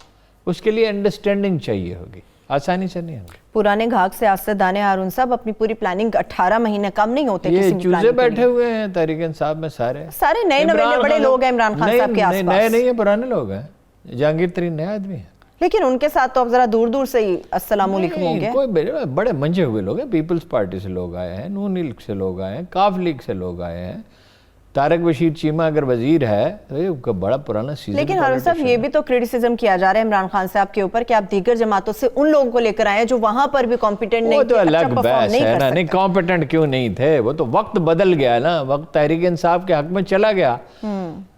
उसके लिए अंडरस्टैंडिंग चाहिए होगी, आसानी से नहीं होगी। पुराने घाघ से सियासतदान हारून साहब अपनी पूरी प्लानिंग 18 महीने कम नहीं होते। ये चूजे बैठे हुए हैं तहरीक इंसाफ में, सारे नए नवेले बड़े लोग हैं इमरान खान साहब के आसपास। नए नहीं है, पुराने लोग हैं। जहांगीर तरीन नया आदमी है, लेकिन उनके साथ तो अब जरा दूर से ही अस्सलाम वालेकुम होंगे। कोई बड़े मंजे हुए लोग हैं। पीपल्स पार्टी से लोग आए हैं, नून लीग से लोग आए हैं, काफ लीग से लोग आए हैं। तारिक बशीर चीमा अगर वजीर है तो ये बड़ा पुराना सीजन। लेकिन हारून साहब, ये भी तो क्रिटिसिज्म किया जा रहा है इमरान खान साहब के ऊपर कि आप दीगर जमातों से उन लोगों को लेकर आए जो वहां पर भी कॉम्पिटेंट नहीं थे। वो तो अलग बहस है ना। नहीं, कॉम्पिटेंट क्यों नहीं थे, वो तो वक्त बदल गया ना, वक्त तहरीक इंसाफ के हक में चला गया।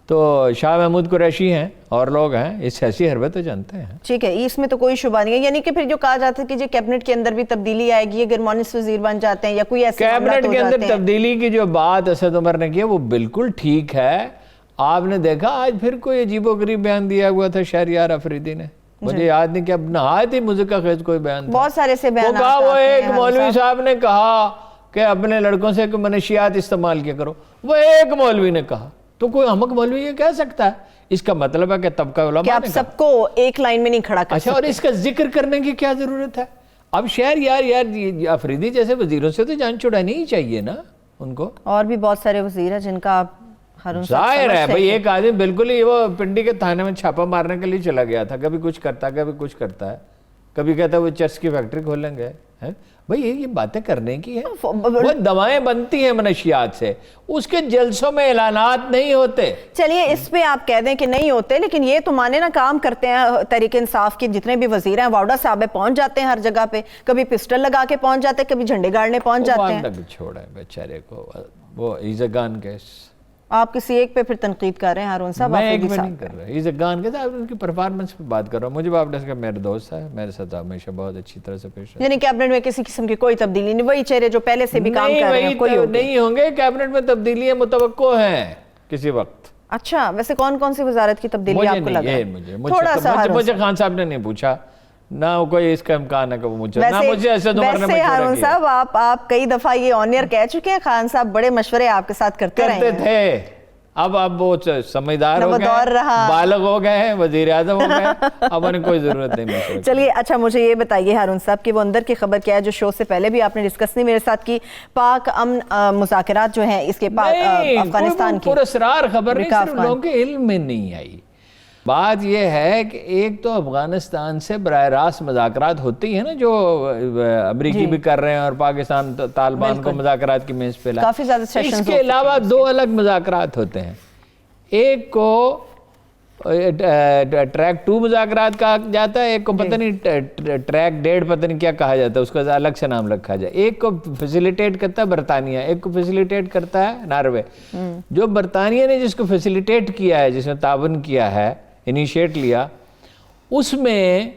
तो शाह महमूद कुरैशी हैं और लोग हैं, इस ऐसी हरबत तो जानते हैं। ठीक है, इसमें तो कोई शुबा नहीं है। यानी कि फिर जो कहा जाता है कि जो कैबिनेट के अंदर भी तब्दीली आएगी अगर मोनिस वजीर बन जाते हैं या कोई ऐसे कैबिनेट के अंदर तब्दीली की जो बात असद उमर ने की वो बिल्कुल ठीक है। आपने देखा आज फिर कोई अजीबोगरीब बयान दिया हुआ था शहरियार अफरीदी ने, मुझे याद नहीं क्या नहायत ही मुज़क्का खेज कोई बयान था। बहुत सारे से बयान कहा, वो एक मौलवी साहब ने कहा कि अपने लड़कों से मनशियात इस्तेमाल किया करो, वो एक मौलवी ने कहा, तो कोई अहमक मौलवी ये कह सकता है? इसका मतलब है कि तबका उलमा आप सबको एक लाइन में नहीं खड़ा कर सकते। और इसका जिक्र करने की क्या जरूरत है? अब शहर यार अफरीदी जैसे वजीरों से तो जान छुड़ानी ही चाहिए ना उनको। और भी बहुत सारे वजीर हैं जिनका आप जाहिर है भाई, एक आदमी बिल्कुल ही वो पिंडी के थाने में छापा मारने के लिए चला गया था, कभी कुछ करता है कभी कुछ करता है, कभी कहता है वो चर्च की फैक्ट्री खोलेंगे। है भाई, ये बातें करने की है। वो दवाएं बनती हैं मनशियात से, उसके जलसों में ऐलानात नहीं होते। चलिए, इस पे आप कह दें कि नहीं होते, लेकिन ये तो माने ना काम करते हैं तहरीक इंसाफ के जितने भी वजीर हैं। वाउडा साहब पहुंच जाते हैं हर जगह पे, कभी पिस्टल लगा के पहुंच जाते हैं, कभी झंडे गाड़ने पहुंच जाते हैं। छोड़ा बेचारे को, वो इज अ गन केस। आप किसी एक पे फिर तनकीद कर रहे हैं हारून साहब? मैं एक पे नहीं कर रहा, इज अ गन के साथ उनकी परफॉर्मेंस पे बात कर रहा हूं। मुझे बाप का मेरा दोस्त है, मेरे साथ हमेशा बहुत अच्छी तरह से पेश है। यानी कैबिनेट में किसी किस्म की कोई तब्दीली नहीं, वही चेहरे जो पहले से भी काम कर रहे हैं कोई नहीं होंगे। कैबिनेट में तब्दीलियां मुतवक्को हैं किसी वक्त। अच्छा, वैसे कौन कौन सी वजारत की तब्दीली आपको लगा? मुझे खान साहब ने नहीं पूछा, نہ کوئی اس کا امکان ہے کہ وہ مجھے نہ مجھے اسد عمر نے ویسے ہارون صاحب آپ کئی دفعہ یہ آن ایئر کہہ چکے ہیں خان صاحب بڑے مشورے آپ کے ساتھ کرتے تھے. اب وہ سمجھدار ہو گئے, بالغ ہو گئے ہیں, وزیر اعظم ہو گئے, اب انہیں کوئی ضرورت نہیں. چلیے اچھا مجھے یہ بتائیے ہارون صاحب کہ وہ اندر کی خبر کیا ہے جو شو سے پہلے بھی آپ نے ڈسکس نہیں میرے ساتھ کی, پاک امن مذاکرات جو ہیں اس کے پاک افغانستان کی پراسرار خبر نہیں, صرف لوگوں کے علم میں نہیں آئی. بات یہ ہے کہ ایک تو افغانستان سے براہ راست مذاکرات ہوتی ہیں نا, جو امریکی بھی کر رہے ہیں اور پاکستان طالبان کو مذاکرات کی میز پہ لائے. کافی زیادہ سیشنز. اس کے علاوہ 2 الگ مذاکرات ہوتے ہیں. ایک کو ٹریک 2 مذاکرات کہا جاتا ہے, ایک کو پتہ نہیں ٹریک 1.5 پتہ نہیں کیا کہا جاتا ہے, اس کا الگ سے نام رکھا جائے. ایک کو فیسیلیٹیٹ کرتا ہے برطانیہ, ایک کو فیسیلیٹیٹ کرتا ہے ناروے. جو برطانیہ نے جس کو فیسیلیٹیٹ کیا ہے, جس نے تعاون کیا ہے, انیشیٹ لیا, اس میں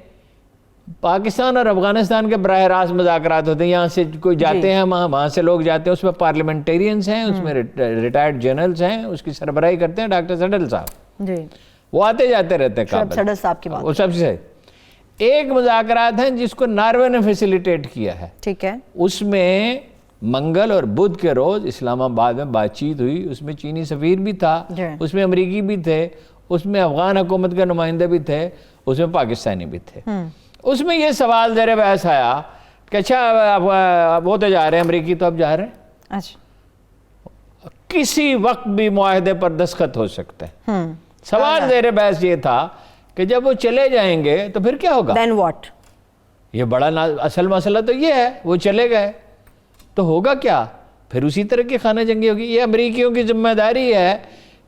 پاکستان اور افغانستان کے براہ راست مذاکرات ہوتے ہیں. یہاں سے کوئی جاتے ہیں, وہاں سے لوگ جاتے ہیں, اس میں پارلیمنٹیرینز ہیں, اس میں ریٹائرڈ جنرلز ہیں, اس کی سربراہی کرتے ہیں ڈاکٹر سڈل صاحب. وہ آتے جاتے رہتے ہیں کابل. سڈل صاحب کی بات وہ سب سے ایک مذاکرات ہیں جس کو ناروے نے فیسیلیٹیٹ کیا ہے. ٹھیک ہے. اس میں منگل اور بدھ کے روز اسلام آباد میں بات چیت ہوئی. اس میں چینی سفیر بھی تھا, اس میں امریکی بھی تھے, اس میں افغان حکومت کے نمائندے بھی تھے, اس میں پاکستانی بھی تھے. اس میں یہ سوال زیر بحث آیا کہ اچھا وہ تو جا رہے ہیں امریکی, تو اب جا رہے ہیں, کسی وقت بھی معاہدے پر دستخط ہو سکتے ہیں. سوال زیر بحث یہ تھا کہ جب وہ چلے جائیں گے تو پھر کیا ہوگا؟ Then what؟ یہ بڑا اصل مسئلہ تو یہ ہے, وہ چلے گئے تو ہوگا کیا؟ پھر اسی طرح کی خانہ جنگی ہوگی. یہ امریکیوں کی ذمہ داری ہے.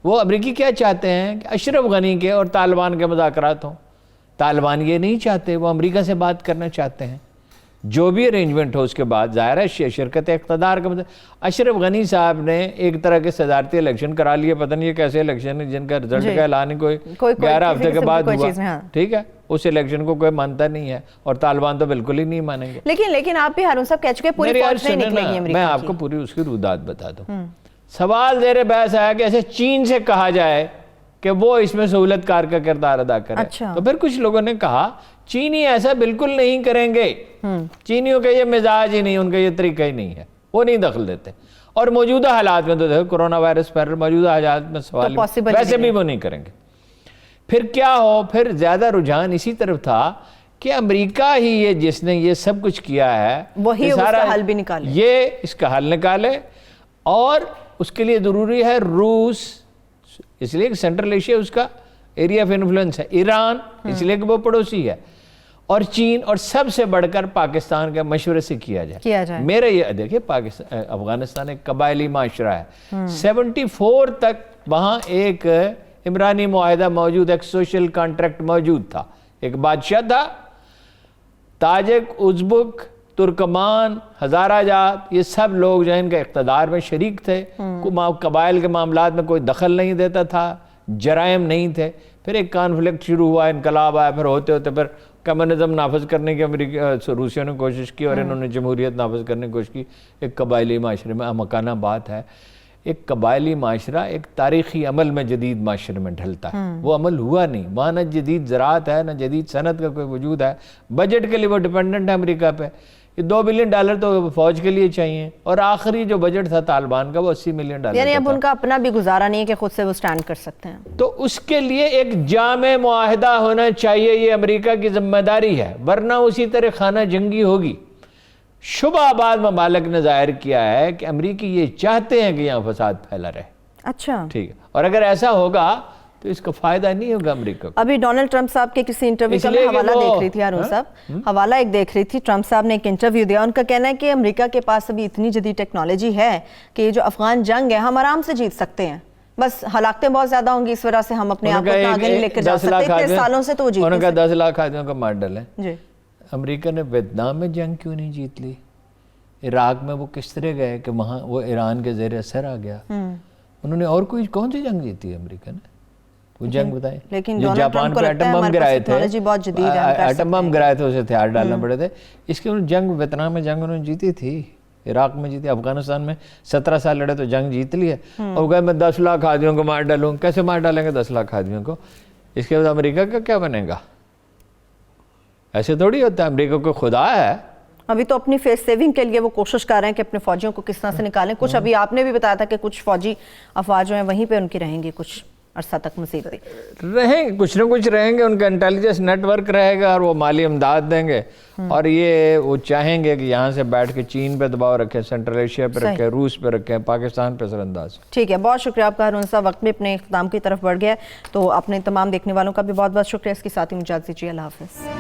وہ امریکی کیا چاہتے ہیں کہ اشرف غنی کے اور طالبان کے مذاکرات ہوں. طالبان یہ نہیں چاہتے, وہ امریکہ سے بات کرنا چاہتے ہیں. جو بھی ارینجمنٹ ہو اس کے بعد ظاہر ہے شرکت اقتدار کا. اشرف غنی صاحب نے ایک طرح کے صدارتی الیکشن کرا لیے, پتہ نہیں یہ کیسے الیکشن ہے جن کا رزلٹ کا اعلان کوئی 11 ہفتے کے بعد ہوا. ٹھیک ہے, اس الیکشن کو کوئی مانتا نہیں ہے, اور طالبان تو بالکل ہی نہیں مانیں گے. لیکن آپ بھی ہارون صاحب کہہ چکے پوری فوج نہیں نکلے گی امریکہ. میں آپ کو پوری اس کی رودات بتا دوں. سوال زیر بحث آیا کہ ایسے چین سے کہا جائے کہ وہ اس میں سہولت کار کا کردار ادا کرے. تو پھر کچھ لوگوں نے کہا چینی ایسا بالکل نہیں کریں گے, چینیوں کا یہ مزاج ہی نہیں, ان کا یہ طریقہ ہی نہیں ہے, وہ نہیں دخل دیتے. اور موجودہ حالات میں تو دیکھو کرونا وائرس پر موجودہ حالات میں سوال ویسے بھی وہ نہیں کریں گے. پھر کیا ہو, پھر زیادہ رجحان اسی طرف تھا کہ امریکہ ہی یہ جس نے یہ سب کچھ کیا ہے, وہی اس کا حل بھی نکالے, یہ اس کا حل نکالے. اور اس کے لیے ضروری ہے روس, اس لیے کہ سینٹرل ایشیا اس کا ایریا آف انفلوئنس ہے, ایران اس لیے کہ وہ پڑوسی ہے, اور چین, اور سب سے بڑھ کر پاکستان کے مشورے سے کیا جائے. میرا یہ دیکھیں افغانستان ایک قبائلی معاشرہ ہے. 74 تک وہاں ایک عمرانی معاہدہ موجود, ایک سوشل کانٹریکٹ موجود تھا. ایک بادشاہ تھا, تاجک, ازبک, ترکمان, ہزارہ جات, یہ سب لوگ جو ان کے اقتدار میں شریک تھے. قبائل کے معاملات میں کوئی دخل نہیں دیتا تھا, جرائم نہیں تھے. پھر ایک کانفلکٹ شروع ہوا, انقلاب آیا, پھر ہوتے ہوتے پھر کمیونزم نافذ کرنے کی روسیوں نے کوشش کی, اور انہوں نے جمہوریت نافذ کرنے کی کوشش کی. ایک قبائلی معاشرے میں مکانہ بات ہے. ایک قبائلی معاشرہ ایک تاریخی عمل میں جدید معاشرے میں ڈھلتا ہے, وہ عمل ہوا نہیں. وہاں نہ جدید زراعت ہے, نہ جدید صنعت کا کوئی وجود ہے. بجٹ کے لیے وہ ڈیپینڈنٹ ہے امریکہ پہ. یہ $2 بلین تو فوج کے لیے چاہیے, اور آخری جو بجٹ تھا طالبان کا وہ $80 ملین. یعنی اب ان کا اپنا بھی گزارا نہیں ہے کہ خود سے وہ سٹینڈ کر سکتے ہیں. تو اس کے لیے ایک جامع معاہدہ ہونا چاہیے, یہ امریکہ کی ذمہ داری ہے, ورنہ اسی طرح خانہ جنگی ہوگی. شبہ آباد ممالک نے ظاہر کیا ہے کہ امریکی یہ چاہتے ہیں کہ یہاں فساد پھیلا رہے. اچھا ٹھیک ہے, اور اگر ایسا ہوگا تو اس کا فائدہ نہیں ہوگا امریکہ کو. ابھی ڈونلڈ ٹرمپ صاحب کے کسی انٹرویو کا میں حوالہ دیکھ رہی تھی ہارون صاحب, حوالہ ایک دیکھ رہی تھی. ٹرمپ صاحب نے ایک انٹرویو دیا, ان کا کہنا ہے کہ امریکہ کے پاس ابھی اتنی جدید ٹیکنالوجی ہے کہ یہ جو افغان جنگ ہے ہم آرام سے جیت سکتے ہیں, بس ہلاکتیں بہت زیادہ ہوں گی, اس وجہ سے ہم اپنے آپ کو آگے نہیں لے کر جا سکتے. 30 سالوں سے تو وہ جیت انہوں نے کہا 10 لاکھ آدمیوں کا مار ڈالیں. جی, امریکہ نے ویتنام میں جنگ کیوں نہیں جیت لی؟ عراق میں وہ کس طرح گئے کہ وہاں وہ ایران کے زیر اثر آ گیا. انہوں نے اور کوئی کون سی جنگ جیتی ہے امریکہ نے؟ وہ جنگ بتائیں. لیکن جو جاپان پہ ایٹم بم گرائے تھے, ایٹم بم گرائے تھے, اسے ہتھیار ڈالنا پڑے تھے. اس کے جنگ ویتنام میں جنگ انہوں نے جیتی تھی, عراق میں جیتی, افغانستان میں 17 سال لڑے تو جنگ جیت لی ہے. اور کہا میں 10 لاکھ آدمیوں کو مار ڈالوں. کیسے مار ڈالیں گے 10 لاکھ آدمیوں کو؟ اس کے بعد امریکہ کا کیا بنے گا؟ ایسے تھوڑی ہوتا ہے، امریکہ کو خدا ہے. ابھی تو اپنی فیس سیونگ کے لیے وہ کوشش کر رہے ہیں کہ اپنے فوجیوں کو کس طرح سے نکالیں. کچھ ابھی آپ نے بھی بتایا تھا کہ کچھ فوجی افواج جو ہیں وہیں پہ ان کی رہیں گی کچھ عرصہ تک مزید بھی. رہیں گے، کچھ نہ کچھ رہیں گے، ان کا انٹیلیجنس نیٹ ورک رہے گا اور وہ مالی امداد دیں گے. اور یہ وہ چاہیں گے کہ یہاں سے بیٹھ کے چین پہ دباؤ رکھیں، سینٹرل ایشیا پہ رکھیں، روس پہ رکھیں، پاکستان پہ اثر انداز. ٹھیک ہے، بہت شکریہ آپ کا ہارون صاحب. وقت بھی اپنے اختتام کی طرف بڑھ گیا ہے تو اپنے تمام دیکھنے والوں کا بھی بہت بہت شکریہ. اس کے ساتھ ہی مجھے اجازت دیجیے. اللہ حافظ.